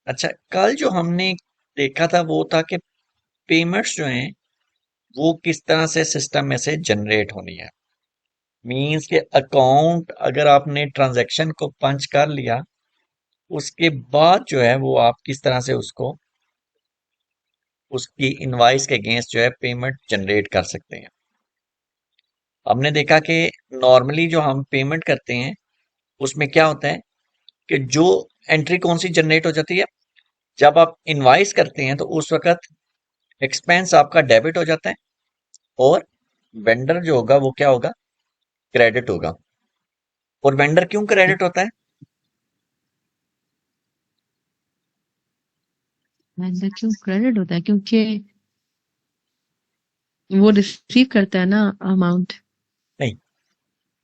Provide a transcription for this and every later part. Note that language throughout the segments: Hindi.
अच्छा, कल जो हमने देखा था वो था कि पेमेंट्स जो हैं वो किस तरह से सिस्टम में से जनरेट होनी है। मींस के अकाउंट अगर आपने ट्रांजैक्शन को पंच कर लिया, उसके बाद जो है वो आप किस तरह से उसको उसकी इनवाइस के अगेंस्ट जो है पेमेंट जनरेट कर सकते हैं। हमने देखा कि नॉर्मली जो हम पेमेंट करते हैं उसमें क्या होता है कि जो एंट्री कौन सी जनरेट हो जाती है, जब आप इनवाइस करते हैं तो उस वक्त एक्सपेंस आपका डेबिट हो जाता है और वेंडर जो होगा वो क्या होगा, क्रेडिट होगा। और वेंडर क्यों क्रेडिट होता है? ऐसा क्यों क्रेडिट होता है? क्योंकि वो रिसीव करता है ना अमाउंट। नहीं,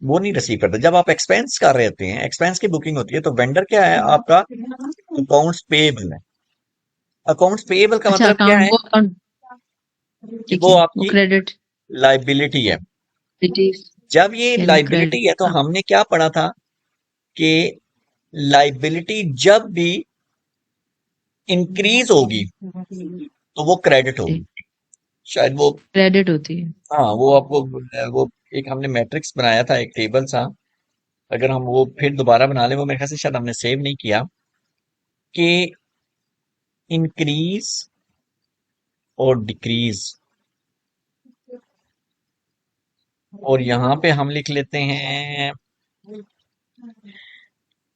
वो नहीं रिसीव करता। जब आप एक्सपेंस कर रहे होते हैं, एक्सपेंस की बुकिंग होती है, तो वेंडर क्या है आपका, अकाउंट्स पेएबल है। अकाउंट्स पेएबल का अच्छा, मतलब क्या अकाउंट है वो अकाउंट कि ठीक वो है, वो आपकी क्रेडिट लाइबिलिटी है। इट इज जब ये यानी लाइबिलिटी क्रेडिट। है तो हमने क्या पढ़ा था कि लाइबिलिटी जब भी इंक्रीज होगी तो वो क्रेडिट होगी। शायद वो, क्रेडिट होती है। हाँ वो आपको, वो एक हमने मैट्रिक्स बनाया था, एक टेबल सा। अगर हम वो फिर दोबारा बना लें, वो मेरे ख्याल से शायद हमने सेव नहीं किया, कि इंक्रीज और डिक्रीज। और यहाँ पे हम लिख लेते हैं,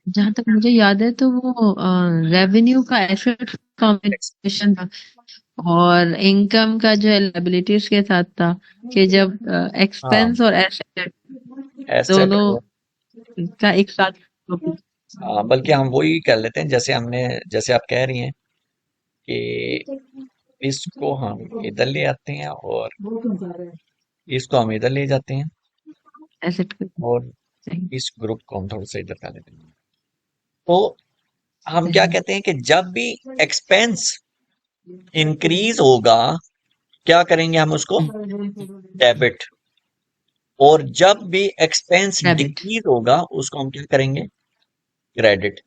जहां तक मुझे याद है तो वो रेवेन्यू का एसेट कॉम्बिनेशन था, और इनकम का जो है लायबिलिटीज के साथ था, कि जब हाँ एक्सपेंस और एसेट एसेट दोनों और, का एक साथ। हाँ बल्कि हम वही कर लेते हैं जैसे हमने, जैसे आप कह रही हैं कि इसको हम इधर ले आते हैं और इसको हम इधर ले जाते हैं, एसेट का और सही। इस ग्रुप को हम थोड़ा सा इधर कर लेते हैं। तो हम क्या सही। कहते हैं कि जब भी एक्सपेंस इंक्रीज होगा, क्या करेंगे हम उसको, डेबिट। और जब भी एक्सपेंस डेबिट। डिक्रीज होगा उसको हम क्या करेंगे, क्रेडिट।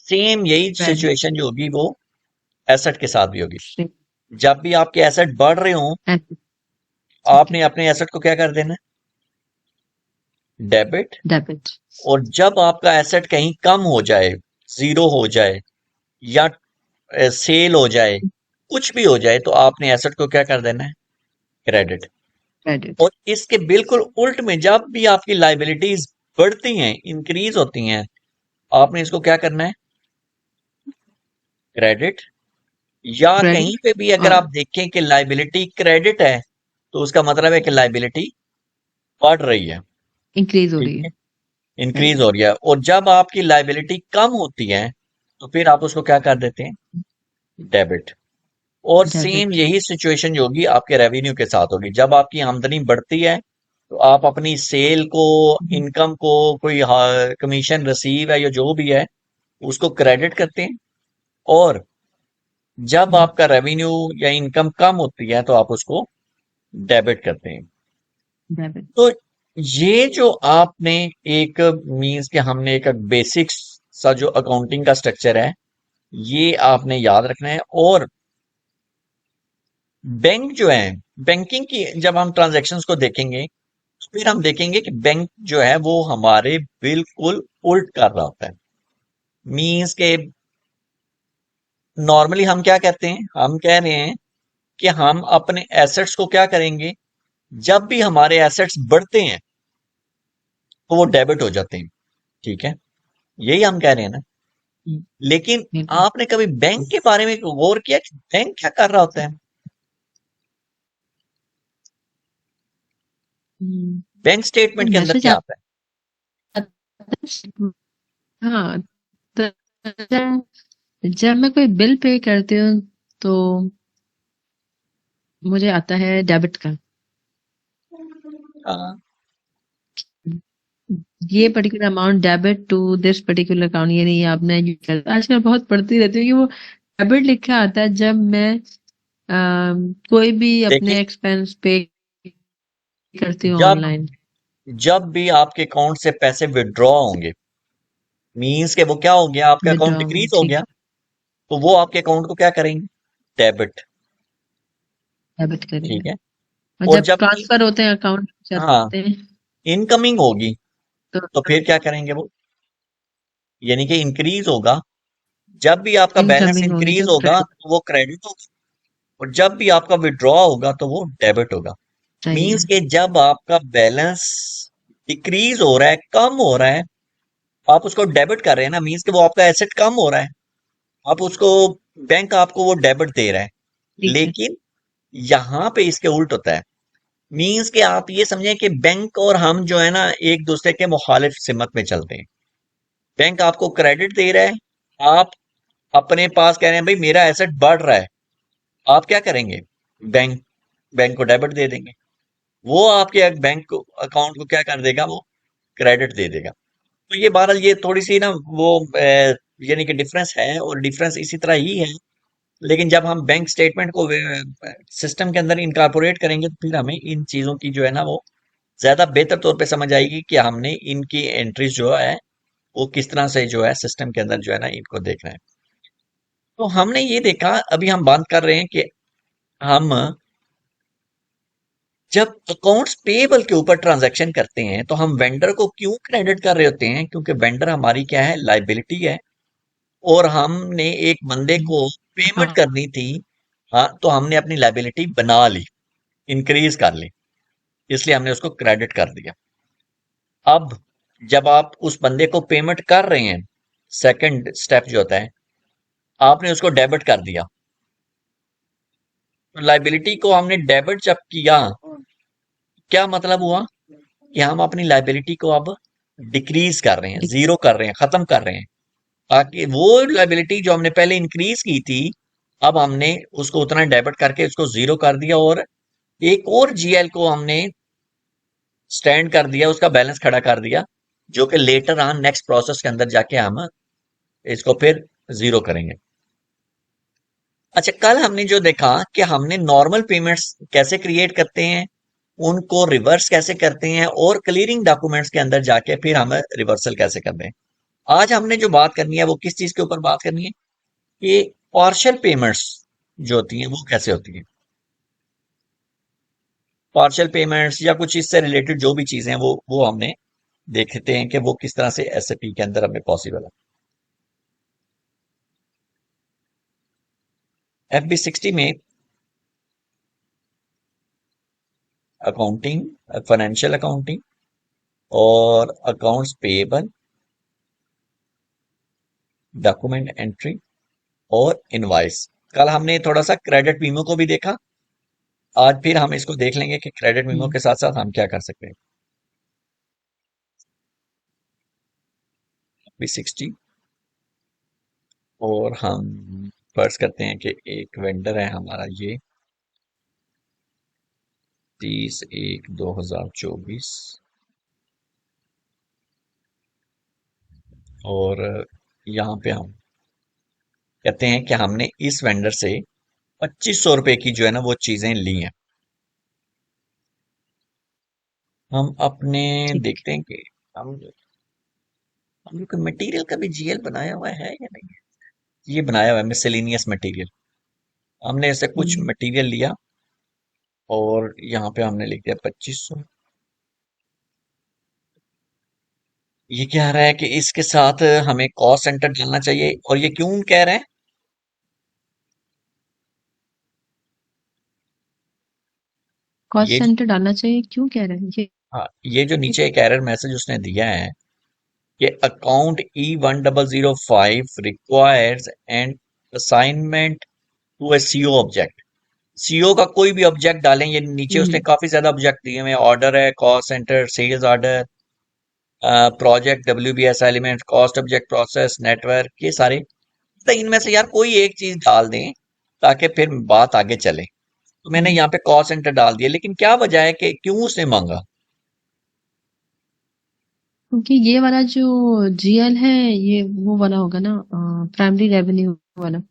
सेम यही क्रेडिट। सिचुएशन जो होगी वो एसेट के साथ भी होगी। जब भी आपके एसेट बढ़ रहे हो, एसेट। ठीक है। आपने अपने एसेट को क्या कर देना है, डेबिट। डेबिट। और जब आपका एसेट कहीं कम हो जाए, जीरो हो जाए, या सेल हो जाए, कुछ भी हो जाए, तो आपने एसेट को क्या कर देना है, क्रेडिट। क्रेडिट। और इसके बिल्कुल उल्ट में, जब भी आपकी लाइबिलिटीज बढ़ती हैं, इंक्रीज होती हैं, आपने इसको क्या करना है, क्रेडिट। या कहीं क्रेडिट पे भी अगर और आप देखें कि लाइबिलिटी क्रेडिट है, तो उसका मतलब है कि लाइबिलिटी बढ़ रही है। इंक्रीज हो ठीक रही है, है। इंक्रीज सही। हो रही है। और जब आपकी लाइबिलिटी कम होती है, तो फिर आप उसको क्या कर देते हैं, डेबिट। और सेम डेबिट। यही सिचुएशन जो होगी आपके रेवेन्यू के साथ होगी। जब आपकी आमदनी बढ़ती है तो आप अपनी सेल को, इनकम को, कोई कमीशन रिसीव है या जो भी है, उसको क्रेडिट करते हैं। और जब आपका रेवेन्यू या इनकम कम होती है तो आप उसको डेबिट करते हैं। डेबिट। तो ये जो आपने एक, मीन्स के हमने एक बेसिक सा जो अकाउंटिंग का स्ट्रक्चर है, ये आपने याद रखना है। और बैंक जो है, बैंकिंग की जब हम ट्रांजैक्शंस को देखेंगे, तो फिर हम देखेंगे कि बैंक जो है वो हमारे बिल्कुल उल्ट कर रहा होता है। मीन्स के नॉर्मली हम क्या कहते हैं, हम कह रहे हैं कि हम अपने एसेट्स को क्या करेंगे, जब भी हमारे एसेट्स बढ़ते हैं तो वो डेबिट हो जाते हैं। ठीक है, यही हम कह रहे हैं ना। लेकिन बिल्कुल। आपने कभी बैंक के बारे में गौर किया कि बैंक क्या कर रहा होता है? बैंक तो स्टेटमेंट के अंदर मैसेज क्या आता आता है। हाँ। तो जब मैं कोई बिल पे करती हूँ तो मुझे आता है डेबिट का। है? हाँ, ये particular amount debit to this particular account, ये नहीं आपने यूज कर। आजकल बहुत पढ़ती रहती हूँ कि वो डेबिट लिखा आता है जब मैं कोई भी देखिए, अपने एक्सपेंस पे करती हूँ जब ऑनलाइन। जब भी आपके अकाउंट से पैसे विड्रॉ होंगे, मीन्स के वो क्या हो गया, आपका अकाउंट विड्रॉ डिक्रीज हो ठीक गया। है। तो वो आपके अकाउंट को क्या करेंगे, डेबिट। डेबिट ठीक करेंगे। है। और और जब जब ट्रांसफर होते हैं अकाउंट हाँ जाते हैं इनकमिंग होगी तो तो फिर क्या करेंगे वो, यानी कि इंक्रीज होगा। जब भी आपका बैलेंस इनकमिंग होगी इंक्रीज तो होगा क्रेडिट तो वो क्रेडिट होगा, और जब भी आपका विड्रॉ होगा तो वो डेबिट होगा। चाहिए। मींस के जब आपका बैलेंस डिक्रीज हो रहा है, कम हो रहा है, आप उसको डेबिट कर रहे हैं ना, मींस के वो आपका एसेट कम हो रहा है, आप उसको, बैंक आपको वो डेबिट दे रहा है। ठीक है। लेकिन यहाँ पे इसके उल्ट होता है। मींस के आप ये समझें कि बैंक और हम जो है ना एक दूसरे के मुखालिफ सिमत में चलते हैं। बैंक आपको क्रेडिट दे रहा है, आप अपने पास कह रहे हैं भाई मेरा एसेट बढ़ रहा है, आप क्या करेंगे, बैंक बैंक को डेबिट दे देंगे, वो आपके बैंक अकाउंट को क्या कर देगा, वो क्रेडिट दे देगा। तो ये बहरहाल ये थोड़ी सी ना वो यानी कि डिफरेंस है, और डिफरेंस इसी तरह ही है। लेकिन जब हम बैंक स्टेटमेंट को सिस्टम के अंदर इनकारपोरेट करेंगे तो फिर हमें इन चीजों की जो है ना वो ज्यादा बेहतर तौर पे समझ आएगी कि हमने इनकी एंट्रीज जो है वो किस तरह से जो है सिस्टम के अंदर जो है ना इनको देखना है। तो हमने ये देखा, अभी हम बात कर रहे हैं कि हम जब अकाउंट्स पेएबल के ऊपर ट्रांजैक्शन करते हैं तो हम वेंडर को क्यों क्रेडिट कर रहे होते हैं, क्योंकि वेंडर हमारी क्या है, लाइबिलिटी है, और हमने एक बंदे को पेमेंट हाँ। करनी थी। हाँ, तो हमने अपनी लाइबिलिटी बना ली, इंक्रीज कर ली, इसलिए हमने उसको क्रेडिट कर दिया। अब जब आप उस बंदे को पेमेंट कर रहे हैं, सेकंड स्टेप जो होता है, आपने उसको डेबिट कर दिया। तो लाइबिलिटी को हमने डेबिट जब किया, क्या मतलब हुआ कि हम अपनी लाइबिलिटी को अब डिक्रीज कर रहे हैं, जीरो कर रहे हैं, खत्म कर रहे हैं, ताकि वो लाइबिलिटी जो हमने पहले इंक्रीज की थी, अब हमने उसको उतना डेबिट करके उसको जीरो कर दिया, और एक और जीएल को हमने स्टैंड कर दिया, उसका बैलेंस खड़ा कर दिया, जो कि लेटर ऑन नेक्स्ट प्रोसेस के अंदर जाके हम इसको फिर जीरो करेंगे। अच्छा, कल हमने जो देखा कि हमने नॉर्मल पेमेंट्स कैसे क्रिएट करते हैं, उनको रिवर्स कैसे करते हैं, और क्लियरिंग डॉक्यूमेंट्स के अंदर जाके फिर हम रिवर्सल कैसे करते हैं। आज हमने जो बात करनी है वो किस चीज के ऊपर बात करनी है, कि पार्शियल पेमेंट्स जो होती हैं वो कैसे होती हैं। पार्शियल पेमेंट्स या कुछ इससे रिलेटेड जो भी चीजें हैं वो हमने देखते हैं कि वो किस तरह से एसएपी के अंदर हमें पॉसिबल है। FB60 में अकाउंटिंग, फाइनेंशियल अकाउंटिंग और अकाउंट्स पेएबल, डॉक्यूमेंट एंट्री और इनवॉइस। कल हमने थोड़ा सा क्रेडिट मीमो को भी देखा, आज फिर हम इसको देख लेंगे कि क्रेडिट मीमो हम्म, के साथ साथ हम क्या कर सकते हैं। FB60, और हम फर्ज करते हैं कि एक वेंडर है हमारा ये 30/1/2024, और यहाँ पे हम कहते हैं कि हमने इस वेंडर से 2500 रुपए की जो है ना वो चीजें ली हैं। हम अपने ठीक। देखते हैं कि हम हम लोग मटेरियल का भी जीएल बनाया हुआ है या नहीं है। ये बनाया हुआ है मिसलेनियस मटेरियल। हमने ऐसे कुछ हम्म, मटेरियल लिया, और यहाँ पे हमने लिख दिया 2500। ये कह रहा है कि इसके साथ हमें कॉस्ट सेंटर डालना चाहिए, और ये क्यों कह रहे हैं, कॉस्ट ये सेंटर डालना चाहिए, क्यों कह रहे हैं ये? हाँ, ये जो नीचे एक एरर मैसेज उसने दिया है कि account E1005 requires and assignment to a CO object. CO का कोई भी ऑब्जेक्ट डालें, ये नीचे उसने हम्म, काफी ज्यादा ऑब्जेक्ट दिए हुए हैं, ऑर्डर है, cost centre, sales order, project, WBS element, cost object, process, network, ये सारे। तो इनमें से यार कोई एक चीज डाल दें ताकि फिर बात आगे चले। तो मैंने हम्म। यहाँ पे कॉस्ट सेंटर डाल दिया, लेकिन क्या वजह है कि क्यों उसने मांगा। क्योंकि ये वाला जो जीएल है ये वो वाला होगा ना, प्राइमरी रेवेन्यू वाला,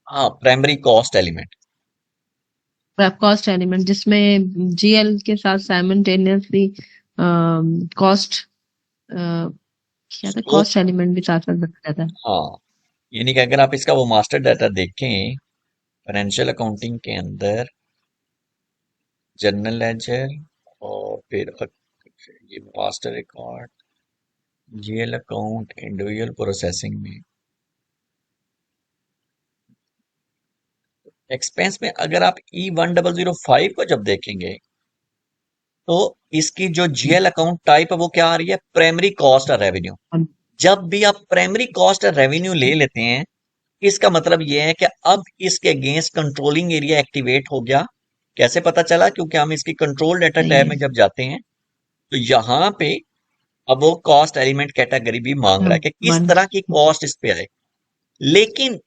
हाँ, primary cost element. Cost element, जिसमें जीएल के साथ साइमल्टेनियसली कॉस्ट, क्या था, स्टॉक। कॉस्ट एलिमेंट भी साथ साथ बताया जाता है। हाँ, यानी कि अगर आप इसका वो मास्टर डाटा देखें फाइनेंशियल अकाउंटिंग के अंदर, जनरल लेजर और फिर ये master record, GL account, individual processing में एक्सपेंस में अगर आप E1005 को जब देखेंगे तो इसकी जो जीएल अकाउंट टाइप है वो क्या आ रही है, प्राइमरी कॉस्ट और रेवेन्यू। जब भी आप प्राइमरी कॉस्ट और रेवेन्यू ले लेते हैं, इसका मतलब ये है कि अब इसके अगेंस्ट कंट्रोलिंग एरिया एक्टिवेट हो गया। कैसे पता चला? क्योंकि हम इसकी कंट्रोल डाटा सही टैब है। में जब जाते हैं तो यहाँ पे अब वो कॉस्ट एलिमेंट कैटेगरी भी मांग रहा है हाँ, कि किस वन। तरह की कॉस्ट इस पे आए। लेकिन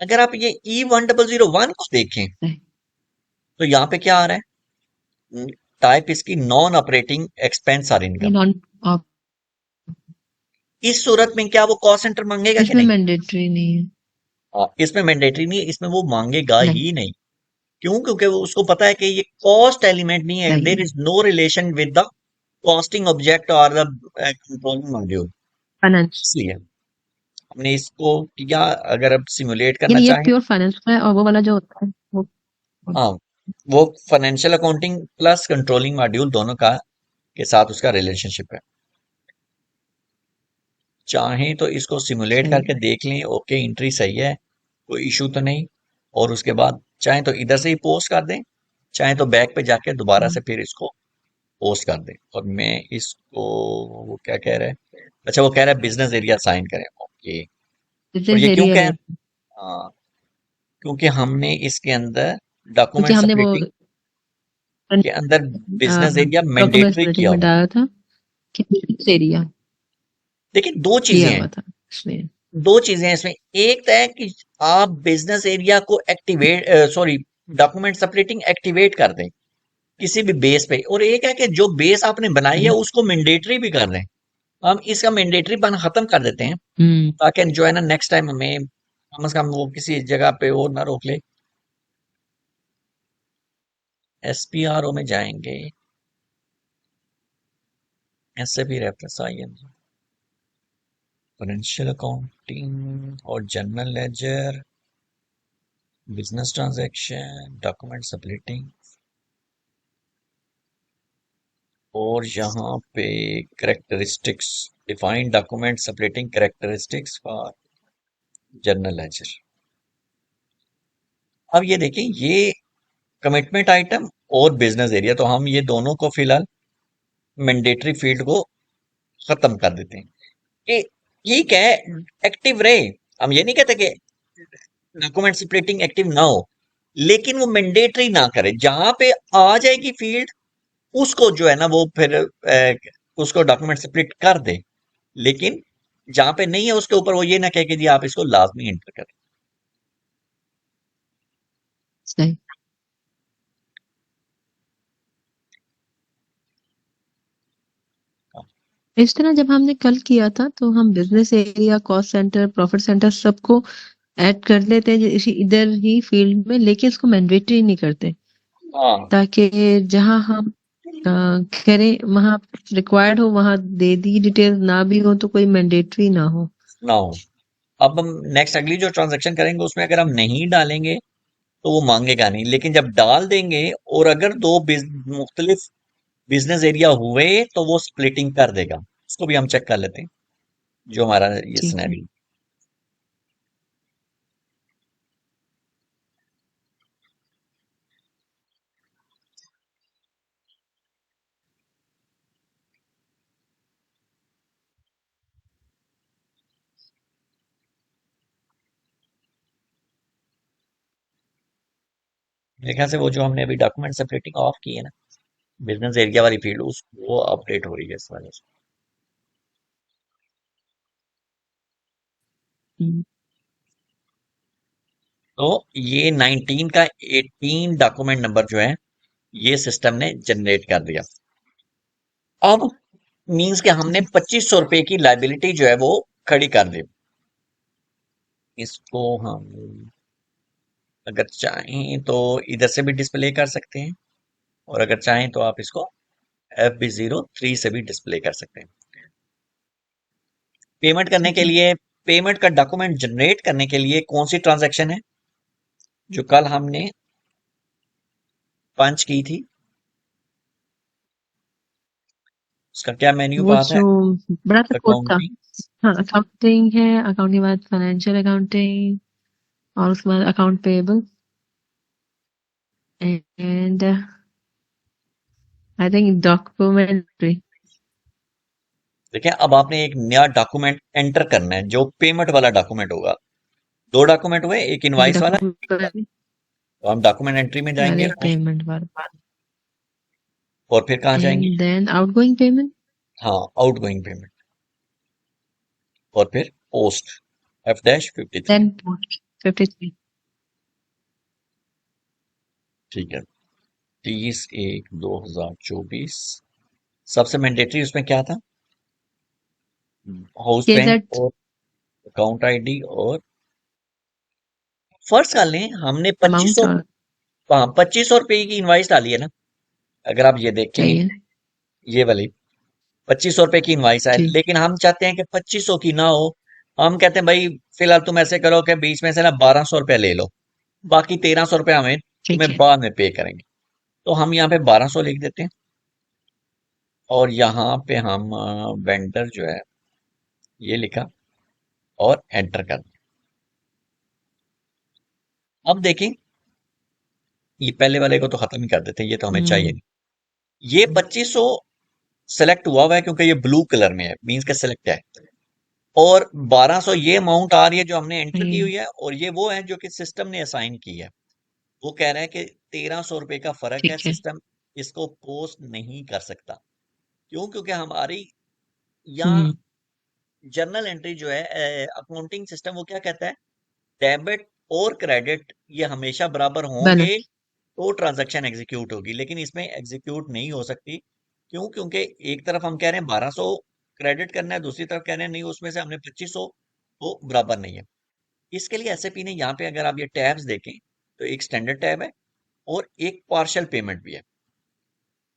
अगर आप ये E1001 को देखें तो यहाँ पे क्या आ रहा है, टाइप इसकी नॉन ऑपरेटिंग एक्सपेंस और इनकम। नॉन आप इस सूरत में क्या वो कॉस्ट सेंटर मांगेगा कि इसमें नहीं? मैंडेटरी नहीं है। इसमें मैंडेटरी नहीं है, इसमें वो मांगेगा नहीं। ही नहीं। क्यों? क्योंकि वो उसको पता है कि ये कॉस्ट एलिमेंट नहीं है, सही देयर है। Is no relation with the costing object और द कंट्रोलिंग मॉड्यूल। फाइनेंस। इसलिए हमने इसको किया। अगर अब सिमुलेट करना यानी ये चाहें, प्योर फाइनेंस में, और वो वाला जो होता है वो हाँ, वो financial accounting plus controlling module दोनों का के साथ उसका रिलेशनशिप है। चाहें तो इसको सिमुलेट सही करके है। देख लें, ओके एंट्री सही है, कोई इशू तो नहीं। और उसके बाद चाहें तो इधर से ही पोस्ट कर दें, चाहें तो बैक पे जाके दोबारा से फिर इसको पोस्ट कर दें। और मैं इसको, वो क्या कह रहा है, अच्छा वो कह रहा है बिजनेस एरिया साइन करें, ओके। और बिजनेस ये क्यों एरिया कह, रहता है हाँ, क्योंकि हमने इसके अंदर क्योंकि डॉक्यूमेंट हमने वो सेपरेटिंग के अंदर business area document mandatory splitting किया में हुआ। डाला था कि बिजनेस एरिया देखिए दो चीजें दिया हैं, हुआ था इसमें। दो चीजें हैं इसमें। एक तो है कि आप बिजनेस एरिया को activate, sorry, document separating activate कर दें किसी भी बेस पे, और एक है कि जो बेस आपने बनाई है सही। उसको मैंडेटरी भी कर दें। हम इसका मैंडेटरी बन खत्म कर देते हैं, हम्म। ताकि जो है ना नेक्स्ट टाइम हमें कम से कम वो किसी जगह पे वो ना रोक ले। एसपीआरओ में जाएंगे, ऐसे भी रेफरेंस आई है, फाइनेंशियल अकाउंटिंग और general ledger, business transaction, document splitting, और यहाँ पे characteristics, define document splitting characteristics for general ledger. अब ये देखें, ये कमिटमेंट आइटम और बिजनेस एरिया, तो हम ये दोनों को फिलहाल मैंडेटरी फील्ड को खत्म कर देते हैं कि ठीक है, एक्टिव रहे। हम ये नहीं कहते कि डॉक्यूमेंट स्प्लिटिंग एक्टिव ना हो, लेकिन वो मैंडेटरी ना करे। जहां पे आ जाएगी फील्ड, उसको जो है ना वो फिर उसको डॉक्यूमेंट स्प्लिट कर दे। लेकिन जहां पे नहीं है उसके ऊपर वो ये ना कहे कि जी आप इसको लाजमी एंटर करें। सही। इस तरह जब हमने कल किया था तो हम business area, cost centre, profit centre सबको ऐड कर लेते हैं इसी इधर ही फील्ड में, लेकिन इसको मैंडेटरी नहीं करते, हाँ, ताकि जहां हम अ, करें वहां रिक्वायर्ड हो वहां दे दी डिटेल, ना भी हो तो कोई मैंडेटरी ना हो। ना हो। अब हम नेक्स्ट अगली जो ट्रांजेक्शन करेंगे उसमें अगर हम नहीं डालेंगे तो वो मांगेगा नहीं, लेकिन जब डाल देंगे और अगर दो मुख्तलिफ बिजनेस एरिया हुए तो वो स्प्लिटिंग कर देगा। उसको भी हम चेक कर लेते हैं, जो हमारा ये ठीक है। सिनेरियो। मेरे ख्याल से वो जो हमने अभी डॉक्यूमेंट सेपरेटिंग ऑफ की है ना, बिजनेस एरिया वाली फील्ड, उस वो अपडेट हो रही है इस वजह से। हम्म। तो ये 19 का 18 डॉक्यूमेंट नंबर जो है ये सिस्टम ने जनरेट कर दिया। अब मींस कि हमने 2500 रुपए की लाइबिलिटी जो है वो खड़ी कर दी। इसको हम अगर चाहें तो इधर से भी डिस्प्ले कर सकते हैं, और अगर चाहें तो आप इसको FB03 से भी डिस्प्ले कर सकते हैं। पेमेंट करने ठीक के है। लिए पेमेंट का डॉक्यूमेंट जनरेट करने के लिए कौन सी ट्रांजैक्शन है जो कल हमने पंच की थी? उसका क्या मेन्यू वो पाथ है? जो बड़ा सा कोड था। अकाउंटिंग। हाँ, अकाउंटिंग है, अकाउंटिंग के बाद फाइनेंशियल अकाउंटिंग, और उसके बाद account payable and I think documentary. देखिए, अब आपने एक नया डॉक्यूमेंट एंटर करना है जो पेमेंट वाला डॉक्यूमेंट होगा। दो डॉक्यूमेंट हुए, एक इनवाइस वाला, एक वाला। डॉक्यूमेंट तो हम डॉक्यूमेंट एंट्री में और जाएंगे एक पेमेंट वाला, और फिर कहाँ जाएंगे? एंड देन आउटगोइंग पेमेंट, हाँ, आउटगोइंग पेमेंट, और फिर post F dash 53। Then post 53। ठीक है, 30/1/2024। सबसे मैंडेटरी उसमें क्या था? हाउस बैंक केजेड और अकाउंट आईडी। और फर्स्ट कर लें, हमने 2500, अमाउंट और हाँ 2500 रुपये की इनवाइस डाली है ना? अगर आप ये देखें, चाहिए। ये वाली 2500 रुपये की इनवाइस है, जी, लेकिन हम चाहते हैं कि 2500 की ना हो। हम कहते हैं भाई फिलहाल तुम ऐसे करो कि बीच में से ना 1200 रुपया ले लो, बाकी 1300 रुपया हमें ठीक तुम्हें है। बाद में पे करेंगे। तो हम यहाँ पे 1200 लिख देते हैं, और यहाँ पे हम वेंडर जो है ये लिखा और एंटर कर दिया। अब देखें, ये पहले वाले को तो खत्म ही कर देते हैं, ये तो हमें चाहिए हम्म, नहीं। ये 2500 सेलेक्ट हुआ हुआ है क्योंकि ये ब्लू कलर में है, मीन्स का सिलेक्ट है। और 1200 ये अमाउंट आ रही है जो हमने एंटर की ये हुई है, और ये वो है जो कि सिस्टम ने असाइन की है। वो कह रहा है कि 1300 रुपये का फर्क है, ठीक है। सिस्टम इसको पोस्ट नहीं कर सकता। क्यों? क्योंकि हमारी यहाँ हम्म, जर्नल एंट्री जो है, अकाउंटिंग सिस्टम वो क्या कहता है, डेबिट और क्रेडिट ये हमेशा बराबर होंगे बैलेंस। तो ट्रांजैक्शन एग्जीक्यूट होगी, लेकिन इसमें एग्जीक्यूट नहीं हो सकती। क्यों? क्योंकि एक तरफ हम कह रहे हैं 1200 क्रेडिट करना है, दूसरी तरफ कह रहे हैं नहीं उसमें से हमने 2500, तो बराबर नहीं है। इसके लिए एसएपी ने यहाँ पे, अगर आप ये टैब्स देखें, तो एक स्टैंडर्ड टैब है और एक पार्शियल पेमेंट भी है।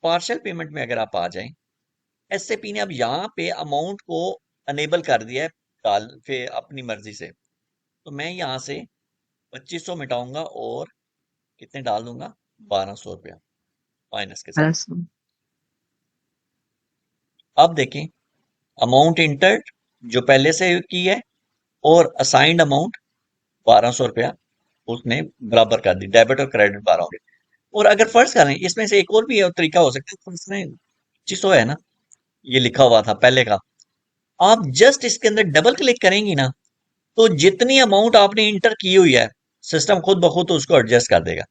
पार्शियल पेमेंट में अगर आप आ जाएं, एसएपी ने अब यहाँ पे अमाउंट को अनेबल कर दिया है डाल फिर अपनी मर्जी से। तो मैं यहाँ से 2500 मिटाऊंगा और कितने डाल दूंगा? 1200 रुपया माइनस के साथ। 1200। अब देखें, अमाउंट इंटर्ड जो पहले से की है और असाइंड अमाउंट 1200 रुपया उसने बराबर कर दी, डेबिट और क्रेडिट 12 होंगे। और अगर फर्ज करें, इसमें से एक और भी तरीका हो सकता है, तो इसमें 2500 है ना, ये लिखा हुआ था पहले का। आप जस्ट इसके अंदर डबल क्लिक करेंगी ना, तो जितनी अमाउंट आपने इंटर की हुई है, सिस्टम खुद ब खुद उसको एडजस्ट कर देगा।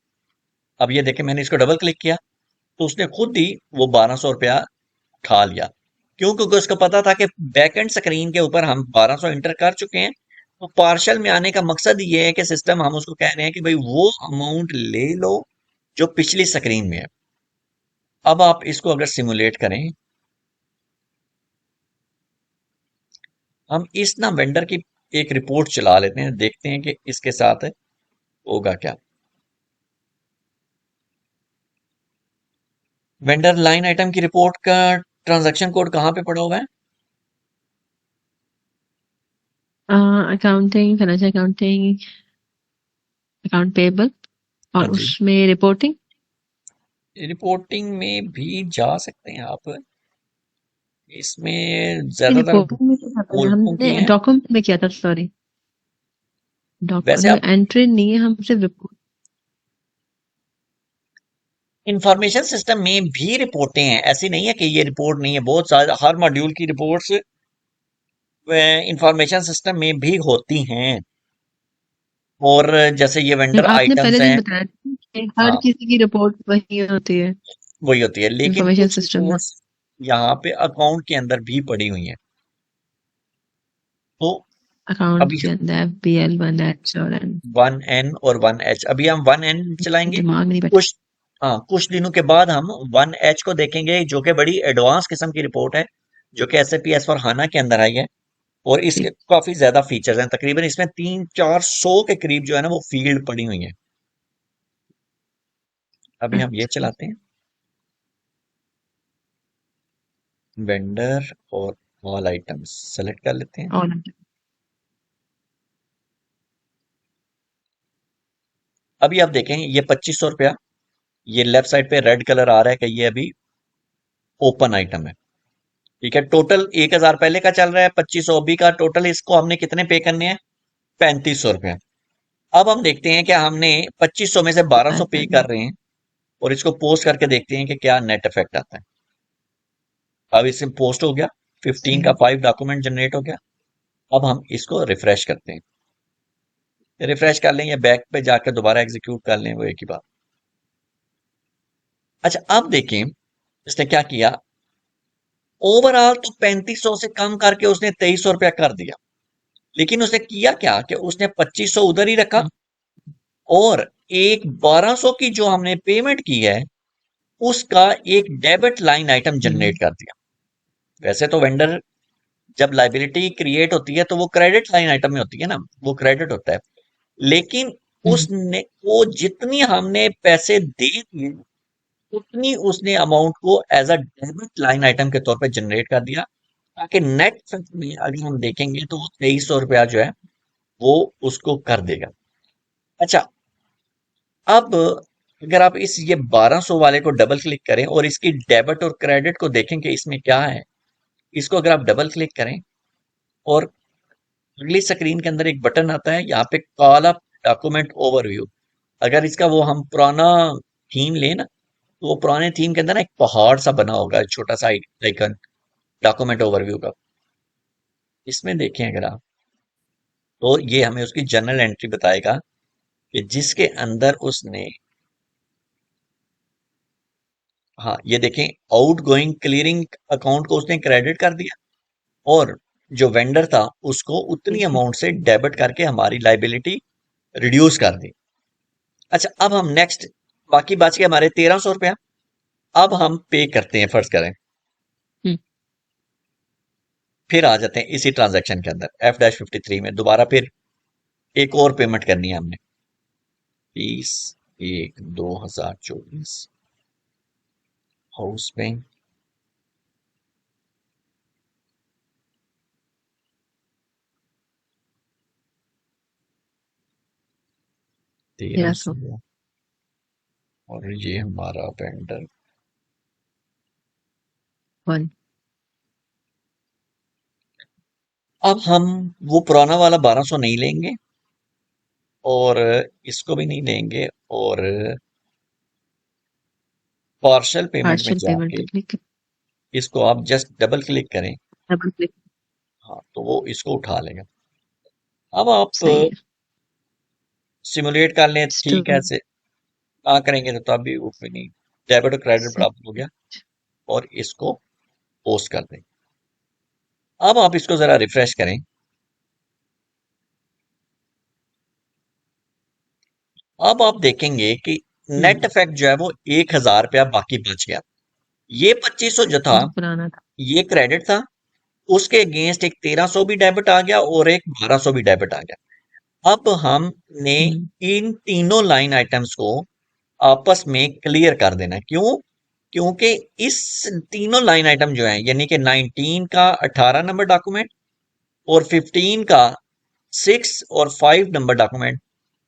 अब ये देखें, मैंने इसको डबल क्लिक किया तो उसने खुद ही वो 1200 रुपया उठा लिया। क्यों? क्योंकि उसको पता था कि बैकएंड स्क्रीन के ऊपर हम 1200 इंटर कर चुके हैं। तो पार्शल में आने का मकसद ये है कि सिस्टम हम उसको कह रहे हैं कि भाई वो अमाउंट ले लो जो पिछली स्क्रीन में है। अब आप इसको अगर सिमुलेट करें, हम इस ना वेंडर की एक रिपोर्ट चला लेते हैं, देखते हैं कि इसके साथ होगा क्या। वेंडर लाइन आइटम की रिपोर्ट का ट्रांजैक्शन कोड कहाँ पे पड़ा हुआ है? Accounting, financial accounting, account payable, हाँ और जी, उसमें रिपोर्टिंग। रिपोर्टिंग में भी जा सकते हैं आप। इसमें ज्यादातर रिपोर्टिंग में क्या था, बोल्टों हमने की हैं। डॉक्यूमेंट में किया था, सॉरी। वैसे आप डॉक्यूमेंट एंट्री नहीं है, हम सिर्फ रिपोर्ट। इंफॉर्मेशन सिस्टम में भी रिपोर्टें हैं, ऐसी नहीं है कि ये रिपोर्ट नहीं है, बहुत सारे हर मॉड्यूल की रिपोर्ट्स इंफॉर्मेशन सिस्टम में भी होती हैं। और जैसे ये वेंडर आपने पहले आइटम्स दिन हैं, बताया था कि हर हाँ किसी की रिपोर्ट वही होती है वही होती है, लेकिन इंफॉर्मेशन कुछ सिस्टम में। रिपोर्ट्स यहाँ पे अकाउंट के अंदर भी पड़ी हुई हैं। तो अकाउंट अभी के अंदर FBL 1H और N। 1N और 1H, अभी हम 1N चलाएंगे। दिमाग नहीं बैठा। कुछ, हाँ कुछ दिनों के बाद हम 1H को देखेंगे, जो कि बड़ी एडवांस किस्म की रिपोर्ट है, जो कि SAP S/4HANA के अंदर आई है। और इसके ठीक। काफी ज्यादा फीचर्स हैं, तकरीबन इसमें 300-400 के करीब जो है ना वो फील्ड पड़ी हुई है। अभी हम ये अच्छा। चलाते हैं, वेंडर और ऑल आइटम्स सेलेक्ट कर लेते हैं। और अभी आप देखें ये 2500 रुपया, ये लेफ्ट साइड पे रेड कलर आ रहा है कि ये अभी ओपन आइटम है। ठीक है, टोटल 1000 पहले का चल रहा है, 2500 अभी का, टोटल इसको हमने कितने पे करने हैं? 3500 रुपया। अब हम देखते हैं कि हमने 2500 में से 1200 पे कर रहे हैं, और इसको पोस्ट करके देखते हैं कि क्या नेट इफेक्ट आता है। अब इसमें पोस्ट हो गया, 15 का सही 5 डॉक्यूमेंट जनरेट हो गया। अब हम इसको रिफ्रेश करते हैं, रिफ्रेश कर लें या बैक पे जाकर दोबारा एग्जीक्यूट कर लें, वो एक ही बात। अच्छा, अब देखें इसने क्या किया। ओवरऑल तो 3500 से कम करके उसने 2300 रुपया कर दिया, लेकिन उसने किया क्या कि उसने 2500 उधर ही रखा, है। और एक 1200 की जो हमने पेमेंट की है उसका एक डेबिट लाइन आइटम जनरेट कर दिया। वैसे तो वेंडर जब लाइबिलिटी क्रिएट होती है तो वो क्रेडिट लाइन आइटम में होती है ना, वो क्रेडिट होता है, लेकिन उसने वो जितनी हमने पैसे दे दिए उतनी उसने अमाउंट को as a debit line item के तौर पे जनरेट कर दिया, ताकि नेट इफेक्ट में अगर हम देखेंगे तो वो 2300 रुपया जो है वो उसको कर देगा। अच्छा, अब अगर आप इस ये 1200 वाले को डबल क्लिक करें और इसकी डेबिट और क्रेडिट को देखें कि इसमें क्या है, इसको अगर आप डबल क्लिक करें और अगली स्क्रीन के अंदर एक बटन आता है यहाँ पे कॉल अप डॉक्यूमेंट ओवरव्यू। अगर इसका वो हम पुराना थीम लें ना, तो वो पुराने थीम के अंदर ना एक पहाड़ सा बना होगा, छोटा सा आइकन डॉक्यूमेंट ओवरव्यू का। इसमें देखें अगर आप, तो ये हमें उसकी जर्नल एंट्री बताएगा कि जिसके अंदर उसने, हाँ ये देखें, आउट गोइंग क्लियरिंग अकाउंट को उसने क्रेडिट कर दिया, और जो वेंडर था उसको उतनी अमाउंट से डेबिट करके हमारी लाइबिलिटी रिड्यूस कर दी। अच्छा, अब हम नेक्स्ट, बाकी बच गए हमारे 1300 रुपया। अब हम पे करते हैं, फर्ज करें, फिर आ जाते हैं इसी ट्रांजैक्शन के अंदर F-53 में दोबारा फिर एक और पेमेंट करनी है हमने, 30/1/2024 हाउस बैंक, 1300 1300, और ये हमारा वेंडर। 1 अब हम वो पुराना वाला 1200 नहीं लेंगे, और इसको भी नहीं लेंगे, और पार्शल पेमेंट में पार्शियल पेमेंट जाके पे क्लिक इसको आप जस्ट डबल क्लिक करें, डबल क्लिक। हाँ तो वो इसको उठा लेगा। अब आप सही है। सिमुलेट कर लें, ठीक है स्टोर से ना करेंगे तो तब भी वो भी नहीं, डेबिट और क्रेडिट से बराबर हो गया, और इसको पोस्ट कर दें। अब आप इसको जरा रिफ्रेश करें। अब आप देखेंगे कि नेट इफेक्ट जो है वो 1000 रुपया बाकी बच गया। ये 2500 जो था जो पुराना था। ये क्रेडिट था, उसके अगेंस्ट एक 1300 भी डेबिट आ गया और एक 1200 भी डेबिट आ गया। अब हमने हम्म इन तीनों लाइन आइटम्स को आपस में क्लियर कर देना है। क्यों? क्योंकि इस तीनों लाइन आइटम जो है, यानी कि 19 का 18 नंबर डॉक्यूमेंट और 15 का 6 और 5 नंबर डॉक्यूमेंट,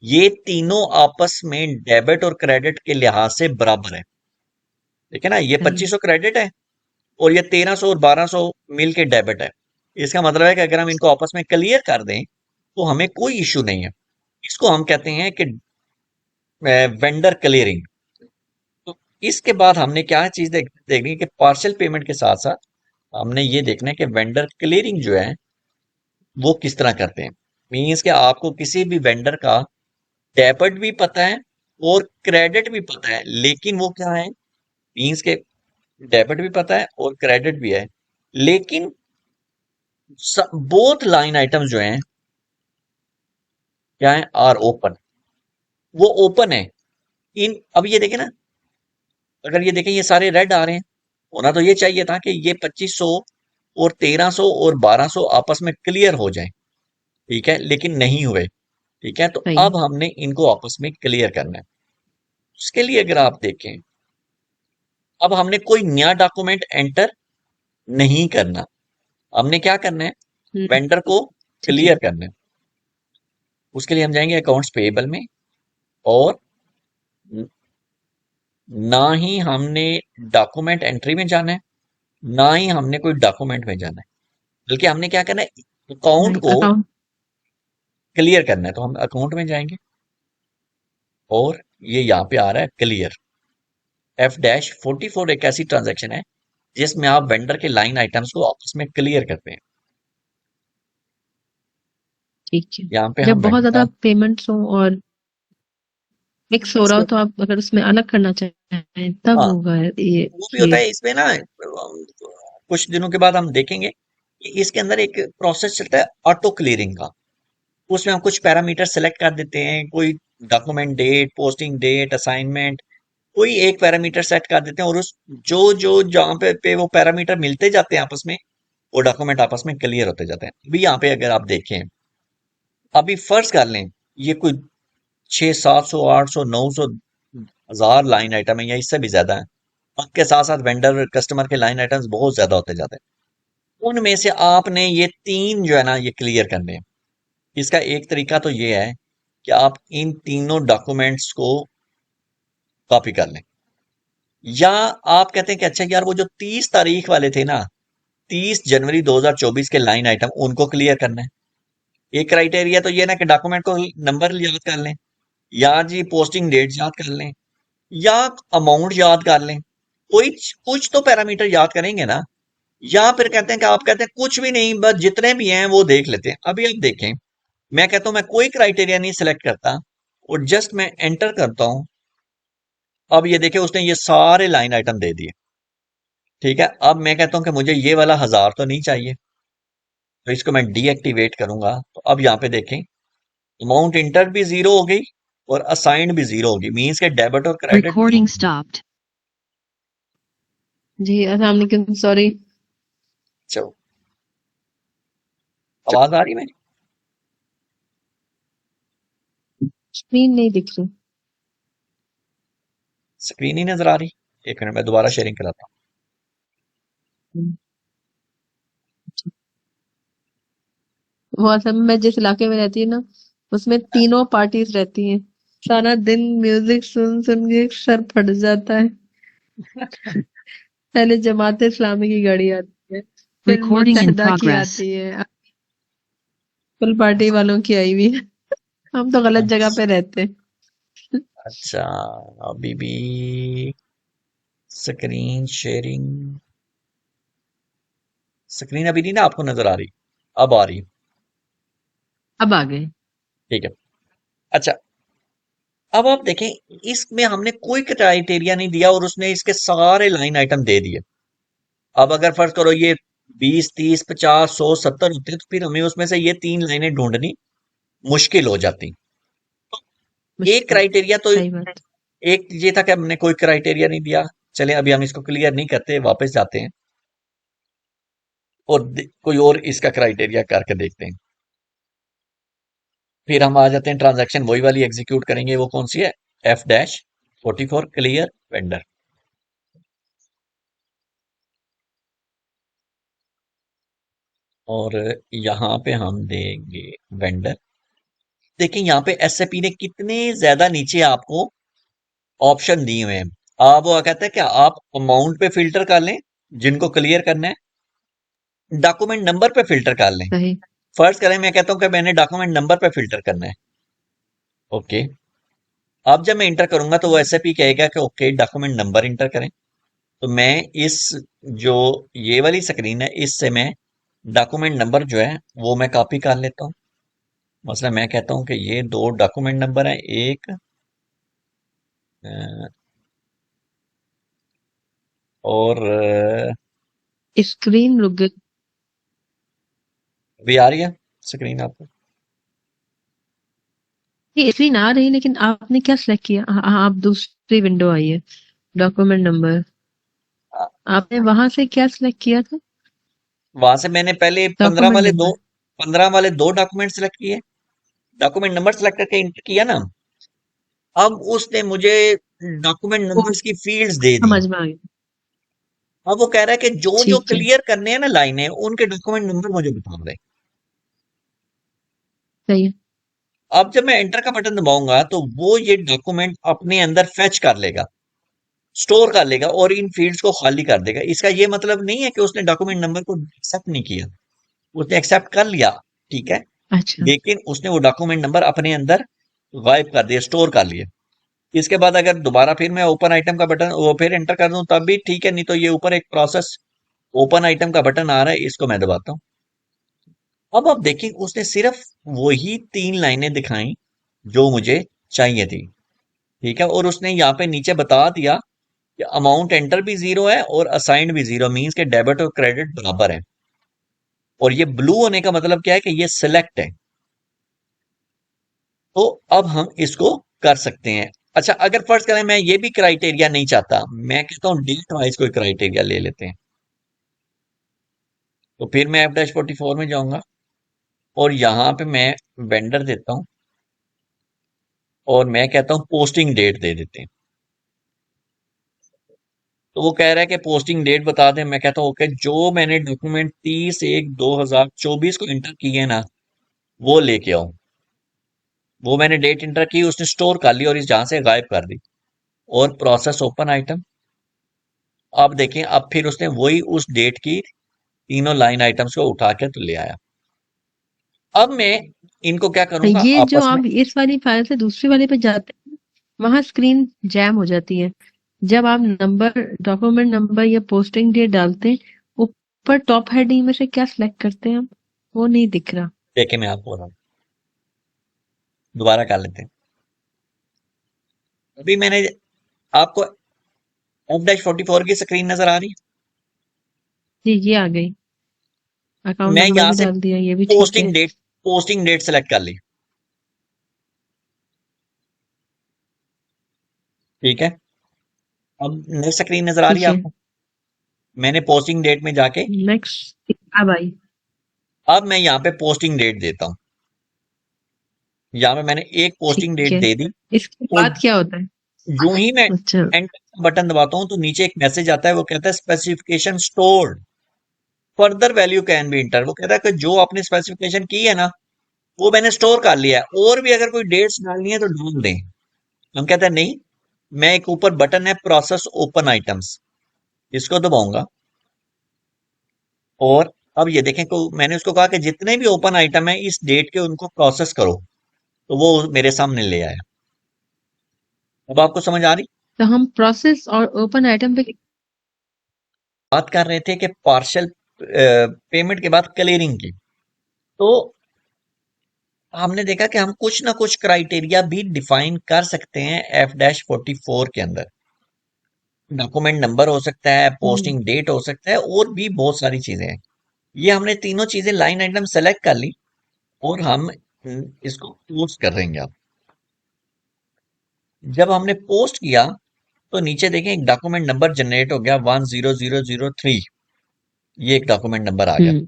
ये तीनों आपस में डेबिट और क्रेडिट के लिहाज से बराबर है। ठीक है ना, ये सही है। 2500 क्रेडिट है और ये 1300 और 1200 मिल के डेबिट है। इसका मतलब है कि अगर हम इनको आपस में क्लियर कर दें तो हमें कोई इश्यू नहीं है। इसको हम कहते हैं कि वेंडर क्लियरिंग। तो इसके बाद हमने क्या चीज देखनी है कि पार्शियल पेमेंट के साथ साथ हमने ये देखना है कि वेंडर क्लियरिंग जो है वो किस तरह करते हैं। मीन्स कि आपको किसी भी वेंडर का डेबिट भी पता है और क्रेडिट भी पता है, लेकिन वो क्या है, मीन्स के डेबिट भी पता है और क्रेडिट भी है, लेकिन बोथ लाइन आइटम्स जो हैं क्या है, आर ओपन, वो ओपन है। इन अब ये देखें ना, अगर ये देखें ये सारे रेड आ रहे हैं, होना तो ये चाहिए था कि ये 2500 और 1300 और 1200 आपस में क्लियर हो जाएं। ठीक है, लेकिन नहीं हुए। ठीक है, तो सही है। अब हमने इनको आपस में क्लियर करना है। उसके लिए अगर आप देखें, अब हमने कोई नया डॉक्यूमेंट एंटर नहीं करना, हमने क्या करना है, हम्म वेंडर को ठीक है। क्लियर करना है। उसके लिए हम जाएंगे अकाउंट्स पेएबल में, और ना ही हमने डॉक्यूमेंट एंट्री में जाना है, ना ही हमने कोई डॉक्यूमेंट में जाना है, बल्कि हमने क्या करना है, अकाउंट नहीं को अकाउंट। क्लियर करना है। तो हम अकाउंट में जाएंगे और ये यहाँ पे आ रहा है क्लियर। F-44 एक ऐसी ट्रांजैक्शन है जिसमें आप वेंडर के लाइन आइटम्स को आपस में क्लियर करते हैं। ठीक है। यहाँ पे जब हम बहुत वेंडर ज्यादा का पेमेंट्स हो और मिक्स हो रहा हो तो आप अगर उसमें अलग करना चाहें तब हाँ, होगा ये वो भी होता क्लियर। है इसमें ना। कुछ दिनों के बाद हम देखेंगे कि इसके अंदर एक प्रोसेस चलता है ऑटो क्लियरिंग का। उसमें हम कुछ पैरामीटर सेलेक्ट कर देते हैं, कोई document date, posting date, assignment, कोई एक पैरामीटर सेट कर देते हैं, और उस जो जो जहाँ पे वो पैरामीटर मिलते जाते हैं आपस में, वो डॉक्यूमेंट आपस में क्लियर होते जाते हैं। अभी यहाँ पे अगर आप देखें, अभी फर्ज कर लें ये कोई 600, 700, 800, 900, 1000 लाइन आइटम है या इससे भी ज्यादा है। आपके साथ साथ वेंडर कस्टमर के लाइन आइटम्स बहुत ज्यादा होते जाते हैं। उनमें से आपने ये तीन जो है ना ये क्लियर करने हैं। इसका एक तरीका तो ये है कि आप इन तीनों डॉक्यूमेंट्स को कॉपी कर लें, या आप कहते हैं कि अच्छा यार वो जो 30 तारीख वाले थे ना, 30 जनवरी 2024 के लाइन आइटम, उनको क्लियर करना है। एक क्राइटेरिया तो ये ना कि डॉक्यूमेंट को नंबर याद कर लें, या जी पोस्टिंग डेट याद कर लें, या अमाउंट याद कर लें। कोई कुछ तो पैरामीटर याद करेंगे ना। या फिर कहते हैं कि आप कहते हैं कुछ भी नहीं, बस जितने भी हैं वो देख लेते हैं। अभी आप देखें, मैं कहता हूं मैं कोई क्राइटेरिया नहीं सिलेक्ट करता, और जस्ट मैं एंटर करता हूं। अब ये देखिए उसने ये सारे लाइन आइटम दे दिए। ठीक है, अब मैं कहता हूं कि मुझे ये वाला 1000 तो नहीं चाहिए, तो इसको मैं डीएक्टिवेट करूंगा। तो अब यहाँ पे देखें, अमाउंट इंटर भी जीरो हो गई और असाइंड भी जीरो होगी, मीन्स के डेबिट और क्रेडिट Recording stopped. जी अस्सलाम वालेकुम, सॉरी। चलो, आवाज आ रही है मेरी? स्क्रीन नहीं दिख रही। स्क्रीन ही नजर आ रही? एक मिनट, मैं दोबारा शेयरिंग कराता हम्म, वो असल में मैं जिस इलाके में रहती हूँ ना उसमें तीनों पार्टीज रहती हैं। सारा दिन म्यूजिक सुन सुन के सर फट जाता है। पहले जमात इस्लामी की गाड़ी आती है, फिर Recording in मुत्तहदा की progress. आती है, फुल पार्टी वालों की आई हुई है। हम तो गलत हूँ। जगह पे रहते हैं। अच्छा, अभी भी स्क्रीन शेयरिंग, स्क्रीन अभी नहीं ना आपको नजर आ रही? अब आ रही? अब आ गए। ठीक है। अच्छा, अब आप देखें, इसमें हमने कोई क्राइटेरिया नहीं दिया और उसने इसके सारे लाइन आइटम दे दिए। अब अगर फर्ज करो ये 20, 30, 50, 100, 70 होते तो फिर हमें उसमें से ये तीन लाइनें ढूंढनी मुश्किल हो जाती। एक मुश्किल। क्राइटेरिया तो, सही बात। एक ये था कि हमने कोई क्राइटेरिया नहीं दिया। चले अभी हम इसको क्लियर नहीं करते, वापस जाते हैं और कोई और इसका क्राइटेरिया करके देखते हैं। फिर हम आ जाते हैं ट्रांजैक्शन वही वाली एग्जीक्यूट करेंगे। वो कौन सी है? F-44 clear vendor. और यहाँ पे हम देंगे वेंडर। देखिए यहाँ पे एसएपी ने कितने ज्यादा नीचे आपको ऑप्शन दिए हुए हैं। आप वो कहते हैं कि आप अमाउंट पे फिल्टर कर लें जिनको क्लियर करना है, डॉक्यूमेंट नंबर पे फिल्टर कर लें। सही। फर्ज करें मैं कहता हूं कि मैंने डॉक्यूमेंट नंबर पे फिल्टर करना है। ओके, अब जब मैं इंटर करूंगा तो वो एसएपी कहेगा कि ओके डॉक्यूमेंट नंबर इंटर करें। तो मैं इस जो ये वाली स्क्रीन है इससे मैं डॉक्यूमेंट नंबर जो है वो मैं कॉपी कर लेता हूँ। मसला मैं कहता हूँ कि ये दो डॉक्यूमेंट नंबर है, एक अ, और स्क्रीन रुक गई। अभी आ रही है स्क्रीन आपको? ये स्क्रीन आ रही लेकिन आपने क्या सिलेक्ट किया? आप दूसरी विंडो आई है। डॉक्यूमेंट नंबर आपने वहां से क्या सिलेक्ट किया था? वहां से मैंने पहले डॉक्यूमेंट नंबर। 15 वाले दो डॉक्यूमेंट सेलेक्ट किए, डॉक्यूमेंट नंबर सेलेक्ट करके इंटर किया ना। अब उसने मुझे डॉक्यूमेंट ओ, नंबर्स की फील्ड्स दे दी। समझ में आ गया। अब वो कह रहा है कि जो जो ठीक है। क्लियर करने हैं ना लाइनें, उनके डॉक्यूमेंट नंबर मुझे बता दे। सही है। अब जब मैं एंटर का बटन दबाऊंगा तो वो ये डॉक्यूमेंट अपने अंदर फेच कर लेगा, स्टोर कर लेगा और इन फील्ड्स को खाली कर देगा। इसका ये मतलब नहीं है कि उसने डॉक्यूमेंट नंबर को एक्सेप्ट नहीं किया, उसने एक्सेप्ट कर लिया, ठीक है, अच्छा। लेकिन उसने वो डॉक्यूमेंट नंबर अपने अंदर गायब कर दिया, स्टोर कर लिया। इसके बाद अगर दोबारा फिर मैं ओपन आइटम का बटन वो फिर एंटर कर दूं तब भी ठीक है, नहीं तो ये ऊपर एक प्रोसेस ओपन आइटम का बटन आ रहा है, इसको मैं दबाता हूँ। अब आप देखिए उसने सिर्फ वही 3 लाइनें दिखाई जो मुझे चाहिए थी, ठीक है, और उसने यहाँ पे नीचे बता दिया कि अमाउंट एंटर भी जीरो है और असाइंड भी जीरो, मीन्स के डेबिट और क्रेडिट बराबर है। और ये ब्लू होने का मतलब क्या है कि ये सिलेक्ट है। तो अब हम इसको कर सकते हैं। अच्छा, अगर फर्ज करें मैं ये भी क्राइटेरिया नहीं चाहता, मैं कहता हूँ डेट वाइज कोई क्राइटेरिया ले लेते हैं, तो फिर मैं F-44 में जाऊंगा और यहाँ पे मैं वेंडर देता हूँ और मैं कहता हूँ पोस्टिंग डेट दे देते हैं। तो वो कह रहा है कि पोस्टिंग डेट बता दें, मैं कहता हूँ ओके, जो मैंने डॉक्यूमेंट 30/1/2024 को इंटर किए ना वो लेके आओ। वो मैंने डेट इंटर की, उसने स्टोर कर ली और इस जहां से गायब कर दी। और प्रोसेस ओपन आइटम, अब देखें, अब फिर उसने वही उस डेट की तीनों लाइन आइटम्स को उठा के तो ले आया। अब मैं इनको क्या करूंगा ये जो आपस में। आप इस वाली फाइल से दूसरी वाले पे जाते हैं, वहां स्क्रीन जैम हो जाती है। जब आप नंबर, डॉक्यूमेंट नंबर या पोस्टिंग डेट डालते हैं, ऊपर टॉप हेडिंग में से क्या सिलेक्ट करते हैं हम, वो नहीं दिख रहा। देखे मैं आपको बताऊं, दोबारा कर लेते हैं। अभी मैंने आपको F-44 की स्क्रीन नजर आ रही जी, ये आ गई। है। अकाउंट मैं नंबर यहां भी से डाल दिया, ये भी ठीक है। पोस्टिंग डेट सेलेक्ट कर ली, ठीक है। अब नेक्स्ट स्क्रीन नजर आ रही ठीक है है। आपको। मैंने पोस्टिंग डेट में जाके नेक्स्ट अब आई। अब मैं यहाँ पे पोस्टिंग डेट देता हूँ। यहाँ पे मैंने एक पोस्टिंग ठीक डेट है। दे दी इसके और बाद क्या होता है? यूं ही मैं अच्छा। एंटर बटन दबाता हूं तो नीचे एक मैसेज आता है, वो कहता है specification stored, further value can be inter. वो कहता है कि जो आपने स्पेसिफिकेशन की है ना वो मैंने स्टोर कर लिया है, और भी अगर कोई डेट्स डालनी है तो डाल दें। हम कहते हैं नहीं, मैं एक ऊपर बटन है प्रोसेस ओपन आइटम्स, इसको दबाऊंगा और अब ये देखें को मैंने उसको कहा कि जितने भी ओपन आइटम है इस डेट के उनको प्रोसेस करो, तो वो मेरे सामने ले आया। अब आपको समझ आ रही। तो हम प्रोसेस और ओपन आइटम पे। बात कर रहे थे कि पार्शियल पेमेंट के बाद क्लियरिंग की, तो हमने देखा कि हम कुछ ना कुछ क्राइटेरिया भी डिफाइन कर सकते हैं F-44 के अंदर। डॉक्यूमेंट नंबर हो सकता है, हम्म। पोस्टिंग डेट हो सकता है, और भी बहुत सारी चीजें हैं। ये हमने तीनों चीजें लाइन आइटम सेलेक्ट कर ली और हम इसको पोस्ट कर देंगे। अब जब हमने पोस्ट किया तो नीचे देखें एक डॉक्यूमेंट नंबर जनरेट हो गया 10003, ये एक डॉक्यूमेंट नंबर आ गया। हम्म।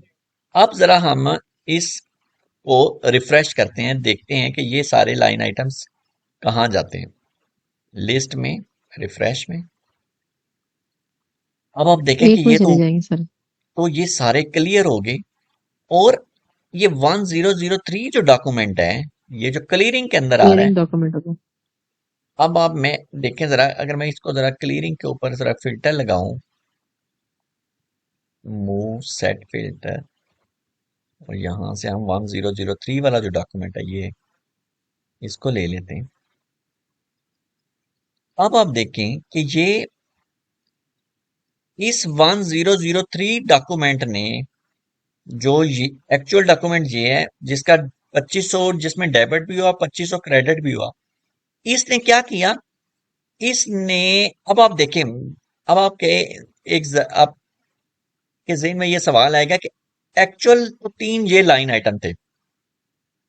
अब जरा हम इसको रिफ्रेश करते हैं, देखते हैं कि ये सारे लाइन आइटम्स कहाँ जाते हैं। लिस्ट में, रिफ्रेश में। अब आप देखें कि एक में ये चले जाएंगे सर। तो ये सारे क्लियर हो गए। और ये 1003 जो डॉक्यूमेंट है, ये जो क्लियरिंग के अंदर आ रहा है। क्लियरिंग डॉक्यूमेंट होगा। अब आप मैं देखें जरा, अगर मैं इसको जरा क्लियरिंग के ऊपर जरा फिल्टर लगाऊं, मूव सेट फिल्टर, और यहां से हम 1003 वाला जो डॉक्यूमेंट है ये इसको ले लेते हैं। अब आप देखें कि ये इस 1003 डॉक्यूमेंट ने, जो ये एक्चुअल डॉक्यूमेंट ये है जिसका 2500, जिसमें डेबिट भी हुआ 2500 क्रेडिट भी हुआ, इसने क्या किया, इसने, अब आप देखें, अब आपके जहन में ये सवाल आएगा कि एक्चुअल तो 3 ये लाइन आइटम थे।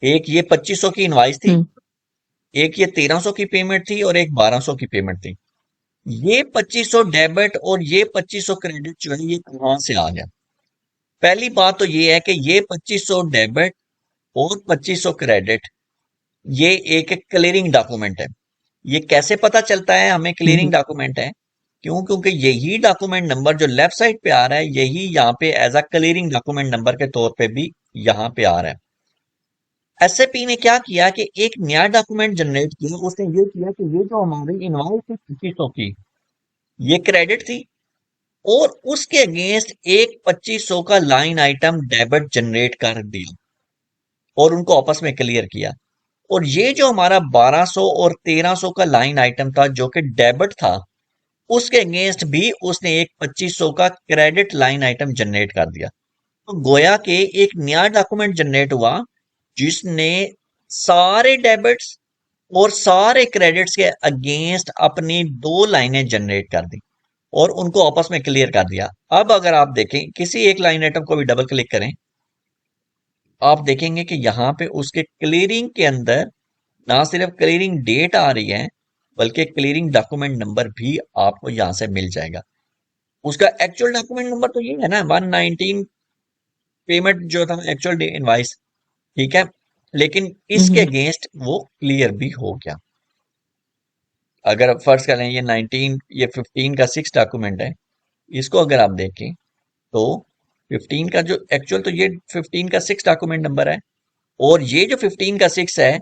एक ये 2500 की इनवाइस थी, हम्म। एक ये 1300 की पेमेंट थी और एक 1200 की पेमेंट थी। ये 2500 डेबिट और ये 2500 क्रेडिट जो है ये कहां से आ गया। पहली बात तो ये है कि ये 2500 डेबिट और 2500 क्रेडिट ये एक क्लियरिंग डॉक्यूमेंट है। ये कैसे पता चलता है हमें क्लियरिंग हम्म। डॉक्यूमेंट है? क्यों? क्योंकि यही डॉक्यूमेंट नंबर जो लेफ्ट साइड पे आ रहा है यही यहाँ पे as a clearing document number के तौर पे भी यहाँ पे आ रहा है। एसएपी ने क्या किया कि एक नया डॉक्यूमेंट जनरेट किया। उसने ये किया कि ये जो हमारी इनवॉइस थी 2500 की, ये क्रेडिट थी, और उसके अगेंस्ट एक 2500 का लाइन आइटम डेबिट जनरेट कर दिया और उनको आपस में क्लियर किया। और ये जो हमारा 1200 और 1300 का लाइन आइटम था जो कि डेबिट था, उसके अगेंस्ट भी उसने एक 2500 का क्रेडिट लाइन आइटम जनरेट कर दिया। तो गोया के एक नया डॉक्यूमेंट जनरेट हुआ जिसने सारे डेबिट्स और सारे क्रेडिट्स के अगेंस्ट अपनी दो लाइनें जनरेट कर दी और उनको आपस में क्लियर कर दिया। अब अगर आप देखें, किसी एक लाइन आइटम को भी डबल क्लिक करें, आप देखेंगे कि यहाँ पे उसके क्लियरिंग के अंदर ना सिर्फ क्लियरिंग डेट आ रही है, बल्कि क्लियरिंग डॉक्यूमेंट नंबर भी आपको यहाँ से मिल जाएगा। उसका एक्चुअल डॉक्यूमेंट नंबर तो ये है ना, 119 पेमेंट जो था एक्चुअल इनवाइस, ठीक है, लेकिन इसके हम्म अगेंस्ट वो क्लियर भी हो गया। अगर फर्ज करें ये 19, ये 15 का 6 डॉक्यूमेंट है, इसको अगर आप देखें तो 15 का जो एक्चुअल, तो ये 15 का 6 डॉक्यूमेंट नंबर है, और ये जो 15 का 6 है,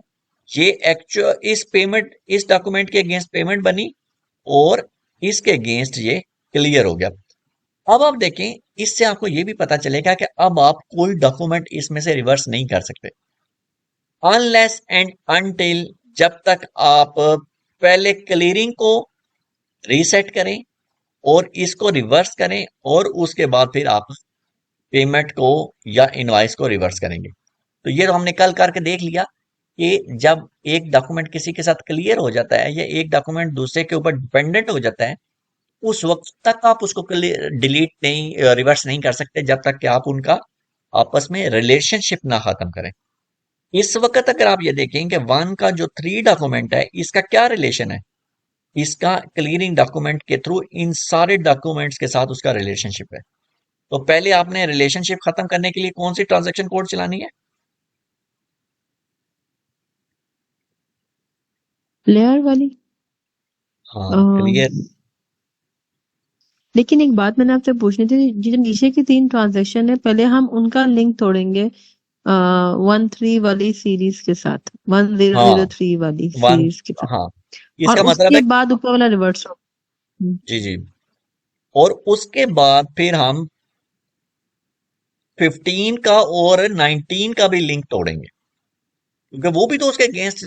ये एक्चुअल इस पेमेंट, इस डॉक्यूमेंट के अगेंस्ट पेमेंट बनी और इसके अगेंस्ट ये क्लियर हो गया। अब आप देखें, इससे आपको ये भी पता चलेगा कि अब आप कोई डॉक्यूमेंट इसमें से रिवर्स नहीं कर सकते अनलेस एंड अनटिल, जब तक आप पहले क्लियरिंग को रीसेट करें और इसको रिवर्स करें और उसके बाद फिर आप पेमेंट को या इनवॉइस को रिवर्स करेंगे। तो ये तो हमने कल करके देख लिया कि जब एक डॉक्यूमेंट किसी के साथ क्लियर हो जाता है या एक डॉक्यूमेंट दूसरे के ऊपर डिपेंडेंट हो जाता है, उस वक्त तक आप उसको डिलीट नहीं, रिवर्स नहीं कर सकते जब तक कि आप उनका आपस में रिलेशनशिप ना खत्म करें। इस वक्त अगर आप ये देखें कि वन का जो 3 डॉक्यूमेंट है, इसका क्या रिलेशन है, इसका क्लियरिंग डॉक्यूमेंट के थ्रू इन सारे डॉक्यूमेंट्स के साथ उसका रिलेशनशिप है। तो पहले आपने रिलेशनशिप खत्म करने के लिए कौन सी ट्रांजैक्शन कोड चलानी है? लेयर वाली। हाँ, अम, क्लियर। लेकिन एक बात मैंने आपसे पूछनी थी, ये जो नीचे की 3 ट्रांजैक्शन है, पहले हम उनका लिंक तोड़ेंगे 13 वाली सीरीज के साथ, हाँ, 1003 वाली वन, सीरीज के साथ, हाँ, और इसका मतलब उसके है, बाद ऊपर वाला रिवर्स हो। जी जी, और उसके बाद फिर हम 15 का और 19 का भी लिंक तोड़ेंगे, क्योंकि वो भी तो उसके अगेंस्ट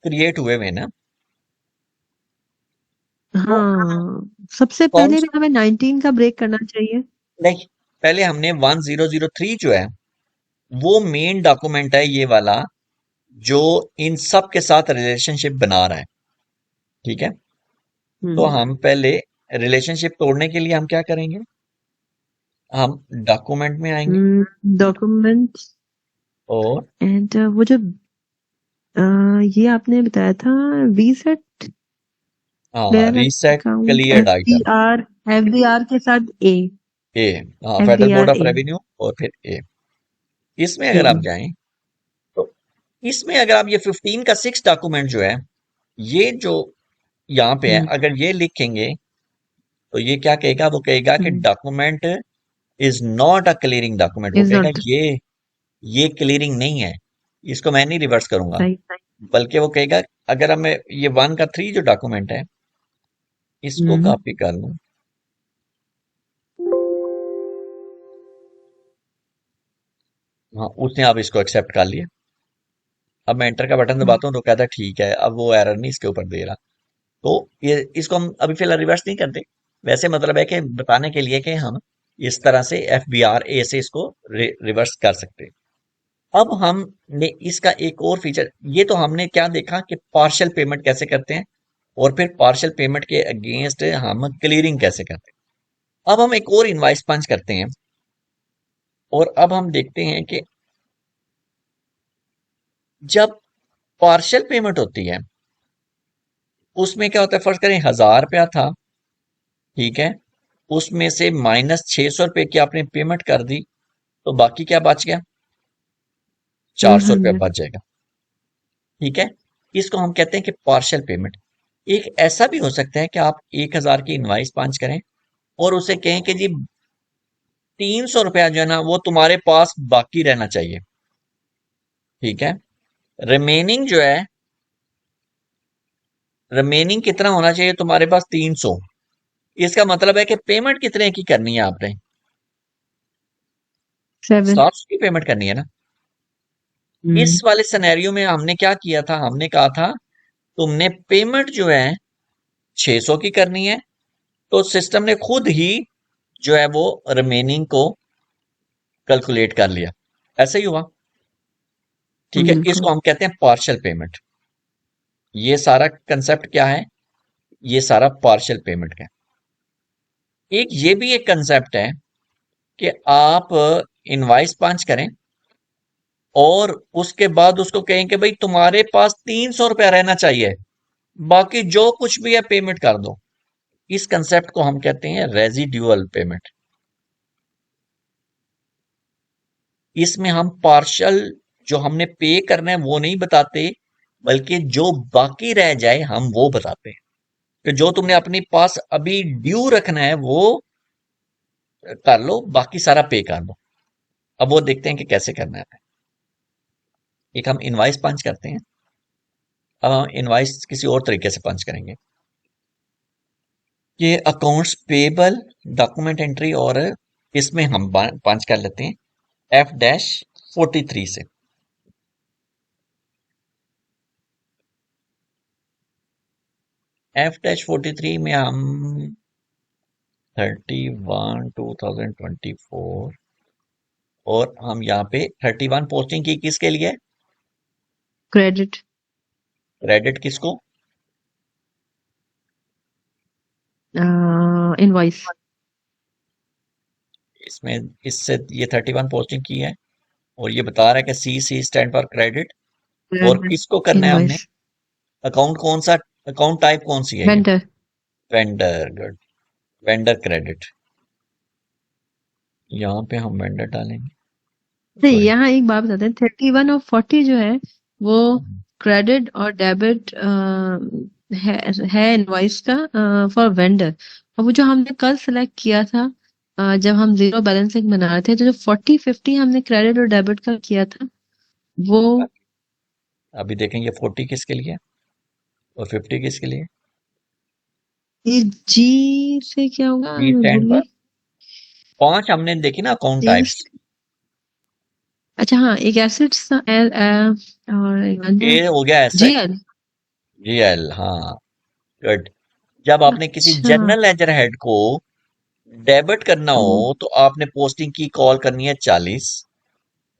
क्रिएट हुए हुए हैं ना। तो हाँ, सबसे कौन पहले भी सा, हमें 19 का ब्रेक करना चाहिए। नहीं, पहले हमने 1003 जो है वो मेन डॉक्यूमेंट है, ये वाला जो इन सब के साथ रिलेशनशिप बना रहा है, ठीक है। तो हम्म हम पहले रिलेशनशिप तोड़ने के लिए हम क्या करेंगे, हम डॉक्यूमेंट में आएंगे डॉक्यूमेंट्स और एंड वो जो ये आपने बताया था, रीसेट हाँ, player reset account, cleared item, F B R के साथ ए, ए, हाँ, F federal B board R of A. Revenue और फिर ए। इसमें अगर आप हम्म जाएं तो इसमें अगर आप ये 15 का 6 डॉक्यूमेंट जो है, ये जो यहाँ पे है, हम्म अगर ये लिखेंगे तो ये क्या कहेगा, वो कहेगा कि hmm document is not a clearing document. वो इज कहेगा नॉट ये क्लियरिंग नहीं है, इसको मैं नहीं रिवर्स करूंगा। सही। बल्कि वो कहेगा, अगर हम ये 1 का 3 जो डॉक्यूमेंट है, इसको हम्म कॉपी कर लूं, हाँ, उसने आप इसको एक्सेप्ट कर लिया। अब मैं एंटर का बटन हम्म दबाता हूँ तो कहता है ठीक है, अब वो एरर नहीं इसके ऊपर दे रहा। तो ये इसको हम अभी फिलहाल रिवर्स नहीं करते। वैसे मतलब है कि बताने के लिए कि हम इस तरह से FBRA से इसको रिवर्स कर सकते हैं। अब हमने इसका एक और फीचर, ये तो हमने क्या देखा कि पार्शियल पेमेंट कैसे करते हैं और फिर पार्शियल पेमेंट के अगेंस्ट हम क्लियरिंग कैसे करते हैं। अब हम एक और इनवाइस पंच करते हैं और अब हम देखते हैं कि जब पार्शियल पेमेंट होती है, उसमें क्या होता है, फर्ज करें 1000 रुपया था, ठीक है, उसमें से -600 रुपए की आपने पेमेंट कर दी, तो बाकी क्या बच गया, 400 रुपया 100। बच जाएगा, ठीक है। इसको हम कहते हैं कि पार्शियल पेमेंट। एक ऐसा भी हो सकता है कि आप 1000 की इनवाइस पंच करें और उसे कहें कि जी 300 रुपया जो है ना वो तुम्हारे पास बाकी रहना चाहिए, ठीक है। रिमेनिंग जो है, रिमेनिंग कितना होना चाहिए तुम्हारे पास? 300। इसका मतलब है कि पेमेंट कितने की करनी है आपने? 7। 700 की पेमेंट करनी है ना। इस हम्म। वाले सिनेरियो में हमने क्या किया था? हमने कहा था तुमने पेमेंट जो है 600 की करनी है, तो सिस्टम ने खुद ही जो है वो रिमेनिंग को कैलकुलेट कर लिया। ऐसा ही हुआ। ठीक है, इसको बिल्कुल। हम कहते हैं पार्शियल पेमेंट। ये सारा कंसेप्ट क्या है? ये सारा पार्शियल पेमेंट का है। एक ये भी एक कंसेप्ट है कि आप इनवाइस पंच करें और उसके बाद उसको कहें कि भाई तुम्हारे पास 300 रुपया रहना चाहिए, बाकी जो कुछ भी है पेमेंट कर दो। इस कंसेप्ट को हम कहते हैं रेजिड्यूअल पेमेंट। इसमें हम पार्शियल जो हमने पे करना है वो नहीं बताते, बल्कि जो बाकी रह जाए हम वो बताते हैं कि जो तुमने अपने पास अभी ड्यू रखना है वो कर लो, बाकी सारा पे कर दो। अब वो देखते हैं कि कैसे करना है। एक हम इनवाइस पंच करते हैं। अब हम इनवाइस किसी और तरीके से पंच करेंगे। ये अकाउंट्स पेबल डॉक्यूमेंट एंट्री, और इसमें हम पंच कर लेते हैं F-43 से। F-43 में हम 31/2024, और हम यहाँ पे 31 पोस्टिंग की किसके लिए? क्रेडिट। क्रेडिट किसको? इनवॉइस। इसमें इससे ये 31 पोस्टिंग की है, और ये बता रहा है कि सी स्टैंड फॉर क्रेडिट। और क्रेडिट। किसको करना है हमने? इनवॉइस। अकाउंट कौन सा? अकाउंट टाइप कौन सी है ये? Vendor. Vendor. Good. Vendor credit. यहाँ पे हम वेंडर डालेंगे। नहीं, सॉरी। यहाँ एक बात बताते हैं, 31 और 40 जो है वो क्रेडिट और डेबिट है इनवॉइस का फॉर वेंडर। और वो जो हमने कल सेलेक्ट किया था, जब हम जीरो बैलेंसिंग बना रहे थे, तो जो 40-50 हमने क्रेडिट और डेबिट का किया था वो अभी देखेंगे 40 किसके लिए और 50 किसके लिए। ये जी से क्या होगा, जी मैं स्टैंड भूल पर गई। 5 हमने देखी ना अकाउंट जी। टाइप्स। अच्छा, हाँ, एक एसेट्स था एल और एक ए हो गया जी एसेट। एल। जीएल, हाँ। गुड। जब आपने किसी अच्छा। जनरल लेजर हेड को डेबिट करना ओ, हो तो आपने पोस्टिंग की कॉल करनी है 40।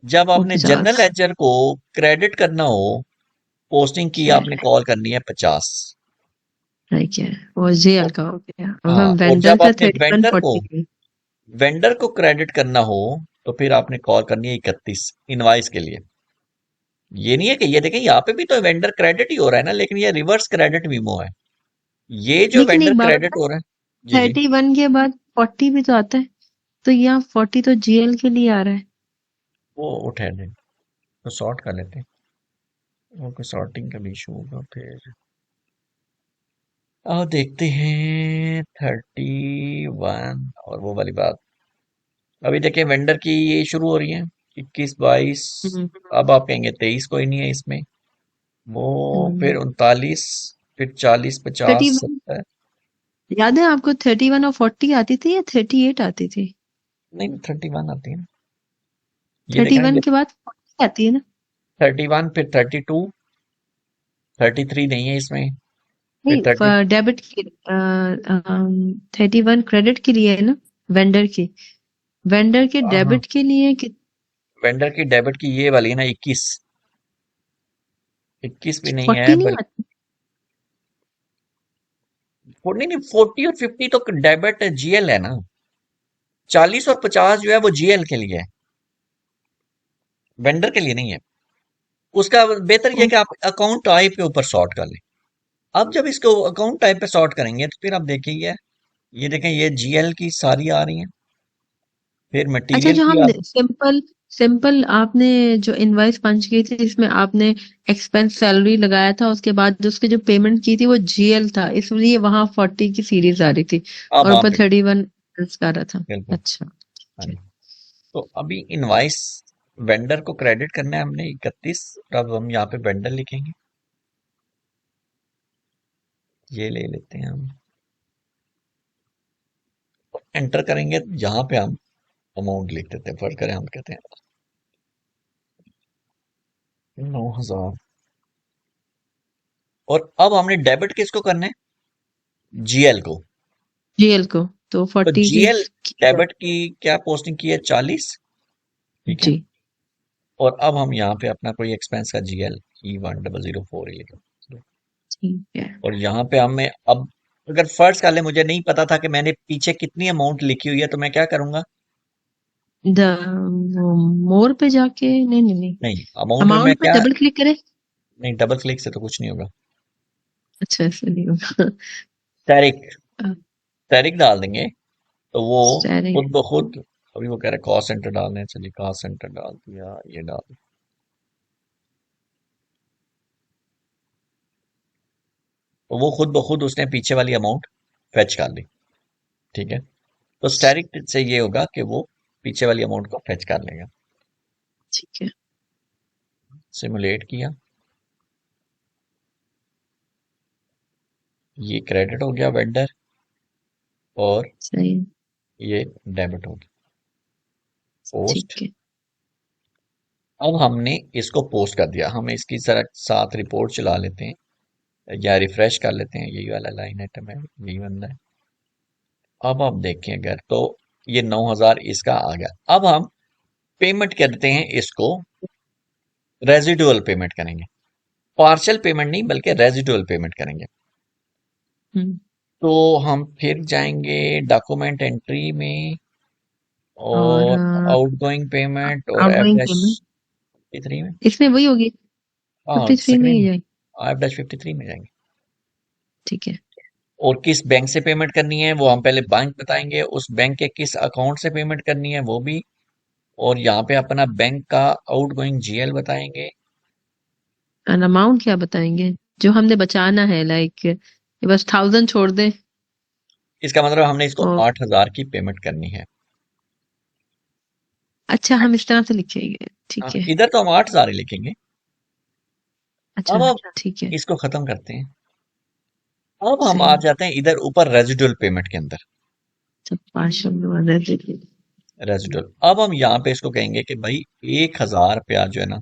जब ओ आपने 50। जनरल लेजर को क्रेडिट करना हो, पोस्टिंग की आपने कॉल करनी है 50। ठीक है, और जी एल का हो गया। अब हाँ, हम और वेंडर जब का आपने 31-40 की। वेंडर को क्रेडिट करना हो तो फिर आपने कॉल करनी है 31 इनवाइस के लिए। ये नहीं है कि ये देखें यहाँ पे भी तो वेंडर क्रेडिट ही हो रहा है ना, लेकिन ये रिवर्स क्रेडिट मीमो है। ये जो लेकिन वेंडर एक बात क्रेडिट बता, हो रहा है। जी जी। 31 के बाद 40 भी तो आता है, तो यहाँ 40 तो जीएल के लिए आ रहा है। वो उठा दें, तो सॉर्ट कर लेते हैं। वो कोई सॉर्टिंग का भी इशू होगा फिर। अब देखते हैं 31 और वो वाली बात। अभी देखिए वेंडर की ये शुरू हो रही है 21-22। हम्म। अब आप कहेंगे 23 कोई नहीं है इसमें। वो फिर हम्म। 39, फिर 40, 50, 31 70। याद है आपको? 31 और 40 आती थी या 38 आती थी? नहीं, 31 आती है ना। ये देखा ना 31 ये। के बाद 40 आती है ना? 31, फिर 32, 33 नहीं है इसमें। फिर 30। नहीं, डेबिट की 31 क्रेडिट के लिए है ना, वेंडर की। वेंडर के हाँ, डेबिट के लिए वेंडर की डेबिट की ये वाली है ना 21। 21 भी नहीं है 40 नहीं बल्कि। आती? नहीं नहीं, 40 और 50 तो डेबिट जीएल है ना। 40 और 50 जो है वो जीएल के लिए है, वेंडर के लिए नहीं है। उसका बेहतर ये है ओ, कि आप अकाउंट टाइप के ऊपर सॉर्ट कर लें। अब जब इसको अकाउंट टाइप पे सॉर्ट करेंगे तो फिर आप देखिए, ये देखें ये जीएल की सारी आ रही हैं, फिर अच्छा, मटेरियल जो की हम आ। सिंपल सिंपल आपने जो इनवॉइस पंच की थी, इसमें आपने एक्सपेंस सैलरी लगाया था, उसके बाद उसकी जो पेमेंट की थी वो जीएल था, इसलिए वहां 40 की सीरीज आ रही थी अब और वहां ऊपर पे 31 का आ रहा था। बिल्कुल। अच्छा। हाँ ठीक है। जी। तो अभी इनवाइस वेंडर को क्रेडिट करना है हमने 31। अब हम यहाँ पे वेंडर लिखेंगे, ये ले लेते हैं हम, एंटर करेंगे। यहाँ पे हम अमाउंट लिख देते हैं, फर्ज करें हम कहते हैं 9,000। और अब हमने डेबिट किसको करना है? जीएल को। जीएल को तो तो 40 जीएल की डेबिट की क्या पोस्टिंग की है? 40। ठीक है। जी और अब हम यहाँ पे अपना कोई एक्सपेंस का जीएल E1004 ही लिखें। ठीक है। और यहाँ पे हमें अब, अगर फर्ज कर ले मुझे नहीं पता था कि मैंने पीछे कितनी अमाउंट लिखी हुई है, तो मैं क्या करूंगा? द मोर पे जाके नहीं नहीं नहीं, नहीं, अमाउंट में मैं अमाउंट में क्या, डबल क्लिक करें। नहीं, डबल क्लिक से तो कुछ नहीं होगा। अच्छा ऐसा नहीं होगा। टैरिक, टैरिक डाल देंगे तो वो स्टेरिंग खुद ब खुद, अभी वो कह रहे कॉस्ट सेंटर डालने हैं, चलिए कॉस्ट सेंटर डाल दिया, ये डाल दिया। तो वो खुद ब खुद उसने पीछे वाली अमाउंट फेच कर ली। ठीक है। तो स्टैरिक से ये होगा कि वो पीछे वाली अमाउंट को फेच कर लेगा। ठीक है। सिमुलेट किया, ये क्रेडिट हो गया वेंडर, और सही है, ये डेबिट हो गया पोस्ट। ठीक है। अब हमने इसको पोस्ट कर दिया, हम इसकी जरा साथ रिपोर्ट चला लेते हैं या रिफ्रेश कर लेते हैं। यही वाला लाइन आइटम है, यही बंदा है। अब आप देखें अगर तो ये 9,000 इसका आ गया। अब हम पेमेंट करते हैं इसको, रेजिडुअल पेमेंट करेंगे। पार्शियल पेमेंट नहीं बल्कि रेजिडुअल पेमेंट करेंगे। हम्म। तो हम फिर जाएंगे डॉक्यूमेंट एंट्री में, और और आउटगोइंग पेमेंट और एफ आउटगोइंग डैश पेमेंट 53 में। इसमें वही होगी, हाँ 53 में ही स्क्रीन, जाएगी। एफ डैश 53 में जाएंगे। ठीक है। और किस बैंक से पेमेंट करनी है वो हम पहले बैंक बताएंगे, उस बैंक के किस अकाउंट से पेमेंट करनी है वो भी। और यहाँ पे अपना बैंक का आउटगोइंग जीएल बताएंगे। एंड अमाउंट क्या बताएंगे जो हमने बचाना है, लाइक ये बस 1000 छोड़ दे। इसका मतलब हमने इसको और 8,000 की पेमेंट करनी है। अच्छा हम इस तरह से लिखेंगे, हाँ, ठीक है। इधर तो हम 8,000 ही लिखेंगे। अच्छा अब ठीक है। इसको खत्म करते हैं। अब हम सही आ है। जाते हैं इधर ऊपर रेजिडुअल पेमेंट के अंदर। सब 500 वाला देखिए। रेजिडुअल, अब हम यहाँ पे इसको कहेंगे कि भाई 1,000 रुपया जो है ना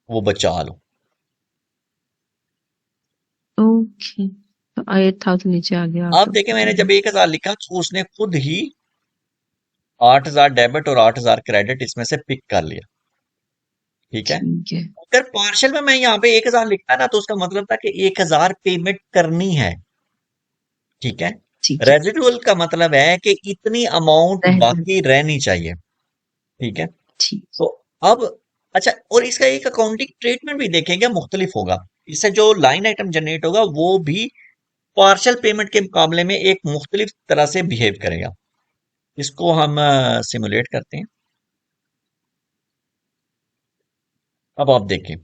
वो बचा लो। ओके तो 8000 नीचे आ गया अब ऑटो। देखें मैंने जब 1,000 लिखा तो उसने खुद ही 8,000 डेबिट और 8,000 क्रेडिट इसमें से पिक कर लिया। ठीक है। ठीक है। अगर पार्शियल में मैं यहाँ पे 1,000 लिखता ना तो उसका मतलब था कि 1,000 पेमेंट करनी है। ठीक है। ठीक है। रेजिडुअल का मतलब है कि इतनी अमाउंट रह गया। बाकी रहनी चाहिए। ठीक है। ठीक। तो अब, अच्छा, और इसका एक अकाउंटिंग ट्रीटमेंट भी देखेंगे मुख्तलिफ होगा। इससे जो लाइन आइटम जनरेट होगा वो भी पार्शियल पेमेंट के मुकाबले में एक मुख्तलिफ तरह से बिहेव करेगा। इसको हम सिमुलेट करते हैं। अब आप देखें,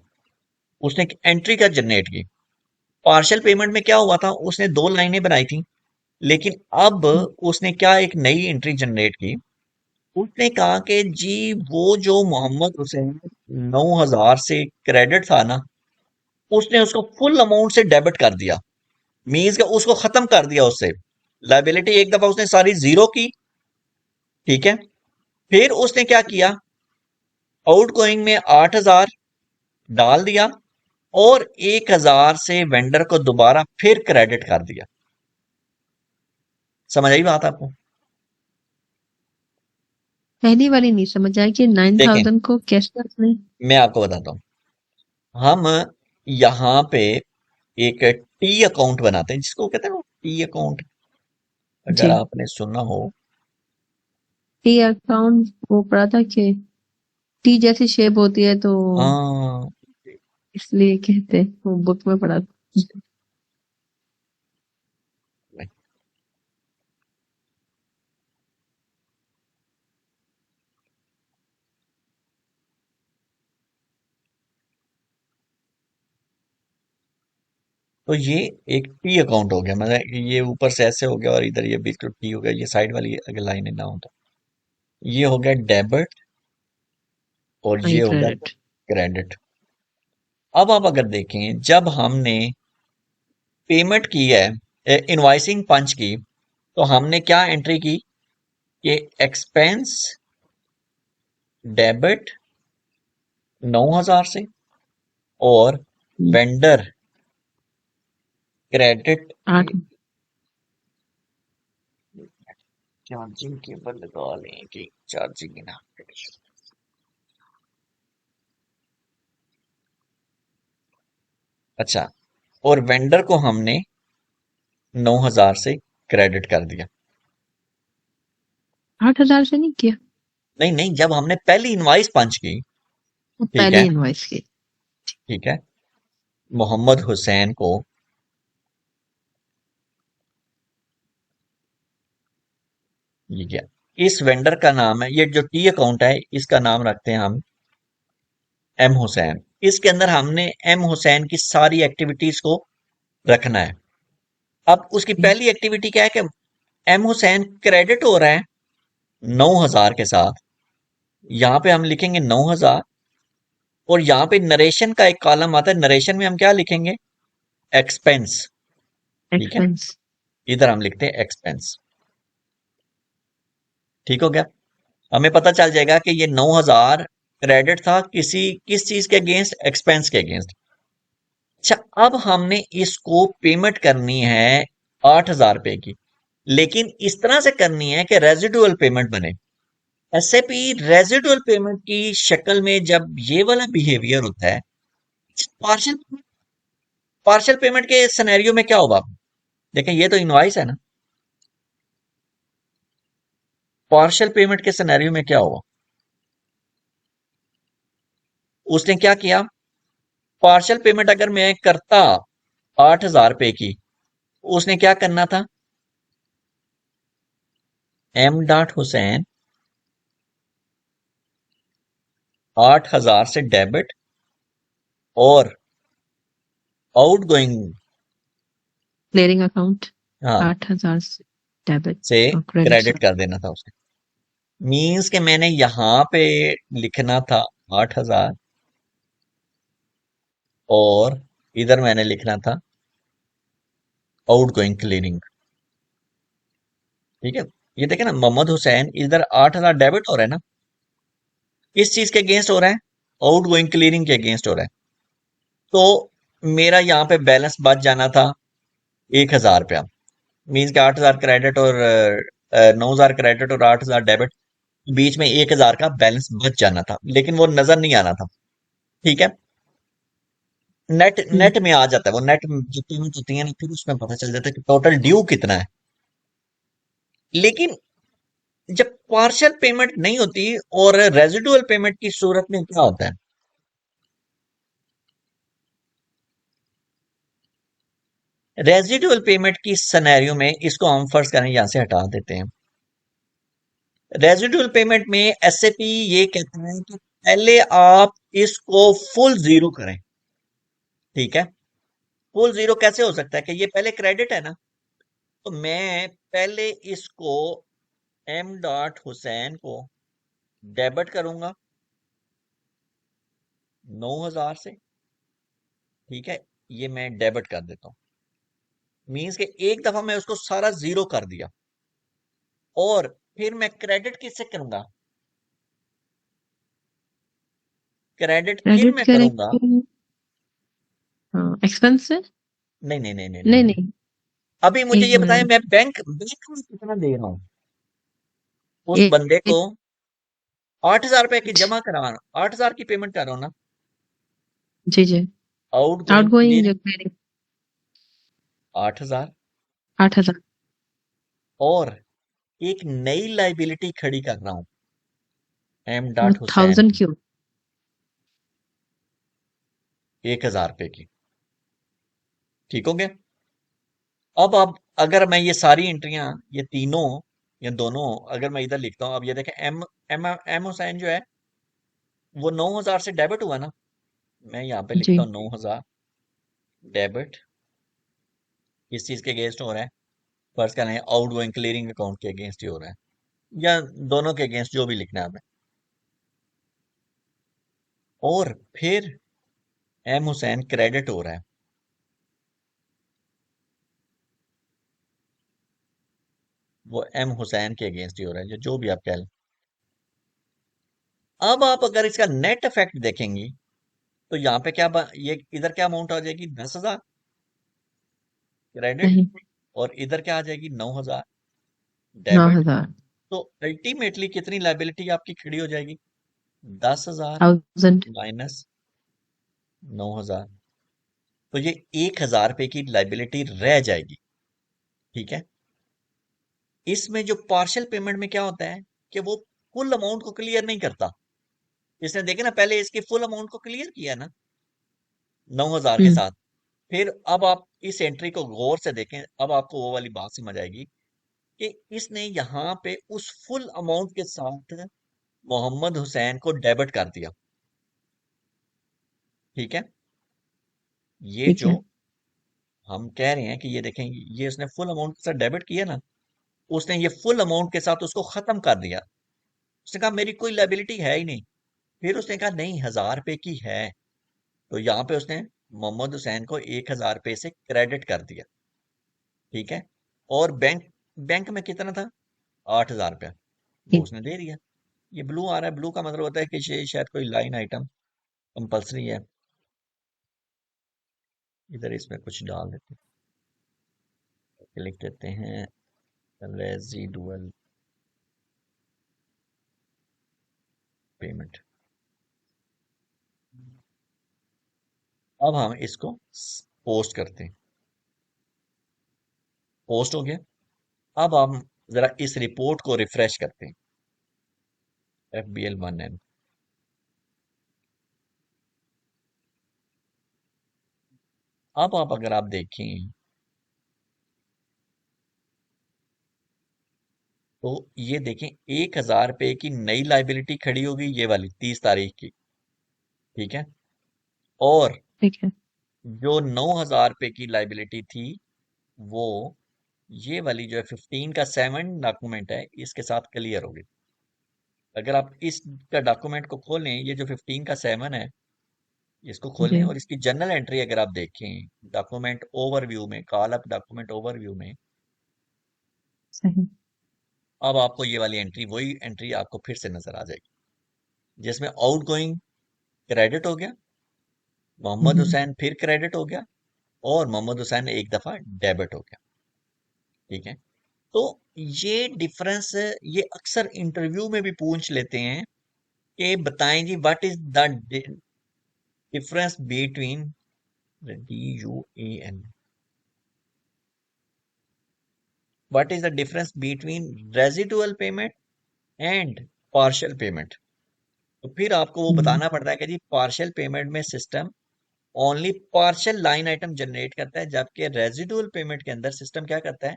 उसने एक एंट्री का जनरेट की। पार्शियल पेमेंट में क्या हुआ था, उसने दो लाइनें बनाई थी। लेकिन अब उसने क्या एक नई एंट्री जनरेट की। उसने कहा कि जी वो जो मोहम्मद हुसैन 9,000 से क्रेडिट था ना, उसने उसको फुल अमाउंट से डेबिट कर दिया। मीन्स का उसको खत्म कर दिया उससे। लाइबिलिटी एक दफा उसने सारी जीरो की। ठीक है। फिर उसने क्या किया, आउट गोइंग में 8,000 डाल दिया, और 1,000 से वेंडर को दोबारा फिर क्रेडिट कर दिया। समझ आई बात आपको? पहली वाली नहीं समझ आई कि देखें 9000 को कैसे आपने। मैं आपको बताता हूँ। हम यहाँ पे एक टी अकाउंट बनाते हैं, जिसको कहते हैं ना टी अकाउंट, अगर जी आपने सुना हो। टी अकाउंट वो पढ़ा था कि टी जैसी शेप होती है तो हाँ, इसलिए कहते हैं, वो बुक में पढ़ा था। तो ये एक टी अकाउंट हो गया, मतलब ये ऊपर से ऐसे हो गया और इधर ये बिल्कुल टी हो गया, ये साइड वाली अगर लाइन ना हो तो ये हो गया डेबिट और ये ये होगा क्रेडिट। क्रेडिट। अब आप अगर देखें, जब हमने पेमेंट की है, इनवॉइसिंग पंच की, तो हमने क्या एंट्री की कि एक्सपेंस डेबिट 9,000 से और हम्म, वेंडर क्रेडिट। 8। चार्जिंग केबल लगा लें कि चार्जिंग ना। अच्छा, और वेंडर को हमने 9,000 से क्रेडिट कर दिया। 8,000 से नहीं किया? नहीं नहीं, जब हमने पहली इनवाइस पंच की, वो ठीक पहले है, इनवॉइस की। ठीक है, मोहम्मद हुसैन को ये क्या, इस वेंडर का नाम है, ये जो टी अकाउंट है इसका नाम रखते हैं हम एम हुसैन। इसके अंदर हमने एम हुसैन की सारी एक्टिविटीज को रखना है। अब उसकी पहली एक्टिविटी क्या है कि एम हुसैन क्रेडिट हो रहा है 9,000 के साथ। यहां पे हम लिखेंगे 9,000, और यहां पे नरेशन का एक कॉलम आता है, नरेशन में हम क्या लिखेंगे, एक्सपेंस। ठीक है, एक्सपेंस। इधर हम लिखते हैं एक्सपेंस। ठीक हो गया। हमें पता चल जाएगा कि ये 9,000 क्रेडिट था किस चीज के अगेंस्ट, एक्सपेंस के अगेंस्ट। अच्छा, अब हमने इसको पेमेंट करनी है 8,000 रुपए की, लेकिन इस तरह से करनी है कि रेजिडुअल पेमेंट बने। एसएपी रेजिडुअल पेमेंट की शक्ल में जब ये वाला बिहेवियर होता है, पार्शियल पार्शियल पेमेंट के सिनेरियो में क्या होगा। देखें, ये तो इनवॉइस है ना, पार्शियल पेमेंट के सिनेरियो में क्या होगा। उसने क्या किया, पार्शियल पेमेंट अगर मैं करता 8,000 रुपए की, उसने क्या करना था, एम डॉट हुसैन 8,000 से डेबिट और आउट गोइंग, क्लियरिंग अकाउंट हाँ, 8,000 से डेबिट से और क्रेडिट क्रेडिट से। कर देना था उसने। मीन्स के मैंने यहां पे लिखना था 8,000, और इधर मैंने लिखना था आउट गोइंग क्लियरिंग। ठीक है, ये देखे ना, मोहम्मद हुसैन इधर 8,000 डेबिट हो रहा है ना, किस चीज के अगेंस्ट हो रहा है, आउट गोइंग क्लियरिंग के अगेंस्ट हो रहा है। तो मेरा यहाँ पे बैलेंस बच जाना था 1,000 रुपया। मीन्स के 8,000 क्रेडिट और 9,000 क्रेडिट और 8,000 डेबिट, बीच में 1,000 का बैलेंस बच जाना था, लेकिन वो नजर नहीं आना था। ठीक है, नेट हम्म, नेट में आ जाता है वो, नेट जो पेमेंट होती है ना, फिर उसमें पता चल जाता है कि टोटल ड्यू कितना है। लेकिन जब पार्शियल पेमेंट नहीं होती और रेजिडुअल पेमेंट की सूरत में क्या होता है, रेजिडुअल पेमेंट की सिनेरियो में, इसको हम फर्ज करें यहां से हटा देते हैं। रेजिडुअल पेमेंट में एसएपी ये कहता है कि पहले आप इसको फुल जीरो करें। ठीक है, फुल जीरो कैसे हो सकता है कि ये पहले क्रेडिट है ना, तो मैं पहले इसको एम डॉट हुसैन को डेबिट करूंगा 9,000 से। ठीक है, ये मैं डेबिट कर देता हूं। मीन्स के एक दफा मैं उसको सारा जीरो कर दिया, और फिर मैं क्रेडिट किससे करूंगा, क्रेडिट फिर क्रेडिट मैं करूंगा। करेंगे। हाँ, एक्सपेंस से। नहीं नहीं नहीं नहीं नहीं नहीं नहीं, नहीं, अभी मुझे एक ये बताएं, मिनट। मैं बैंक बैंक में कितना दे रहा हूं उस एक, बंदे को। एक 8,000 रुपए की जमा करा रहा हूं, 8,000 की पेमेंट कर रहा हूं ना, जी जी। Out out going going clearing जो क्लियरिंग 8,000, 8,000। और एक नई लाइबिलिटी खड़ी कर रहा हूं एम वो डॉट हुसैन 1,000 की, क्यों? 1,000 रुपए की। ठीक हो गया। अब अगर मैं ये सारी एंट्रियां, ये तीनों या दोनों, अगर मैं इधर लिखता हूं, अब ये देखें, एम एम एम हुसैन जो है वो 9,000 से डेबिट हुआ ना, मैं यहाँ पे लिखता जी। हूँ 9,000 डेबिट, किस चीज के अगेंस्ट हो रहा है, फर्ज कर रहे हैं आउट गोइंग क्लियरिंग अकाउंट के अगेंस्ट ही हो रहा है, या दोनों के अगेंस्ट, जो भी लिखना है हमें। और फिर एम हुसैन क्रेडिट हो रहा है, वो एम हुसैन के अगेंस्ट ही हो रहा है, जो भी आप कह लें। अब आप अगर इसका नेट इफेक्ट देखेंगी तो यहाँ पे ये इधर क्या अमाउंट आ जाएगी, 10,000 क्रेडिट, सही। और इधर क्या आ जाएगी, 9,000 नौ डेबिट। हजार तो अल्टीमेटली कितनी लाइबिलिटी आपकी खड़ी हो जाएगी, 10,000 थाउजेंड माइनस 9,000। तो ये 1,000 रुपए की लाइबिलिटी रह जाएगी। ठीक है। इसमें जो पार्शियल पेमेंट में क्या होता है कि वो फुल अमाउंट को क्लियर नहीं करता। इसने देखे ना, पहले इसकी फुल अमाउंट को क्लियर किया ना 9,000 के हम्म साथ। फिर अब आप इस एंट्री को गौर से देखें, अब आपको वो वाली बात समझ आएगी कि इसने यहाँ पे उस फुल अमाउंट के साथ मोहम्मद हुसैन को डेबिट कर दिया। ठीक है। ये ठीक जो है। हम कह रहे हैं कि ये देखें, ये उसने फुल अमाउंट के साथ डेबिट किया ना, उसने ये फुल अमाउंट के साथ उसको खत्म कर दिया। उसने कहा मेरी कोई लाइबिलिटी है ही नहीं। फिर उसने कहा नहीं, 1,000 रुपए की है। तो यहाँ पे उसने मोहम्मद हुसैन को 1,000 रुपए से क्रेडिट कर दिया। ठीक है। और बैंक बैंक में कितना था, 8,000 रुपया, वो ठीक। उसने दे दिया। ये ब्लू आ रहा है, ब्लू का मतलब होता है कि ये शायद कोई लाइन आइटम कंपल्सरी है। इधर इसमें कुछ डाल देते हैं, लिख देते हैं रेजिडुअल पेमेंट। अब हम इसको पोस्ट करते हैं। पोस्ट हो गया। अब हम जरा इस रिपोर्ट को रिफ्रेश करते हैं, FBL1N। अब आप अगर आप देखें तो ये देखें, 1,000 रुपए की नई लाइबिलिटी खड़ी होगी, ये वाली 30 तारीख की। ठीक है। और ठीक है। जो 9,000 रुपए की लाइबिलिटी थी, वो ये वाली जो है 15 का 7 डॉक्यूमेंट है, इसके साथ क्लियर होगी। अगर आप इसका डॉक्यूमेंट को खोलें, ये जो 15 का 7 है, इसको खोलें जी। और इसकी जनरल एंट्री अगर आप देखें डॉक्यूमेंट ओवरव्यू में, कॉल अप डॉक्यूमेंट ओवरव्यू में, सही। अब आपको ये वाली एंट्री, वही एंट्री आपको फिर से नजर आ जाएगी, जिसमें आउट गोइंग क्रेडिट हो गया, मोहम्मद हम्म हुसैन फिर क्रेडिट हो गया, और मोहम्मद हुसैन एक दफा डेबिट हो गया। ठीक है। तो ये डिफरेंस, ये अक्सर इंटरव्यू में भी पूछ लेते हैं कि बताएं जी what is the difference between DUAN, what is the difference between residual payment and partial payment. तो फिर आपको वो हम्म बताना पड़ता है कि जी पार्शियल पेमेंट में system only partial line item generate करता है, जबकि रेजिडुअल पेमेंट के अंदर सिस्टम क्या करता है,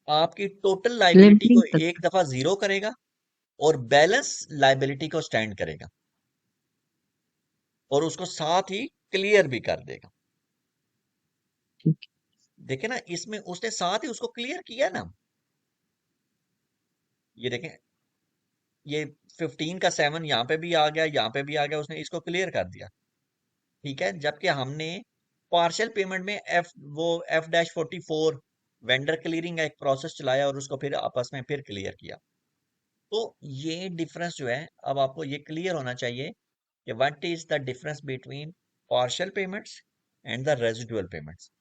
आपकी टोटल लाइबिलिटी लिमिटिंग को तक। एक दफा जीरो करेगा और बैलेंस लाइबिलिटी को स्टैंड करेगा, और उसको साथ ही क्लियर भी कर देगा। ठीक। देखे ना, इसमें उसने साथ ही उसको क्लियर किया ना। ये देखें, ये 15 का 7 यहाँ पे भी आ गया, यहाँ पे भी आ गया, उसने इसको क्लियर कर दिया। ठीक है। जबकि हमने पार्शियल पेमेंट में F-44 वेंडर क्लियरिंग का एक प्रोसेस चलाया और उसको फिर आपस में फिर क्लियर किया। तो ये डिफरेंस जो है, अब आपको ये क्लियर होना चाहिए कि what is the difference between partial payments and the residual payments.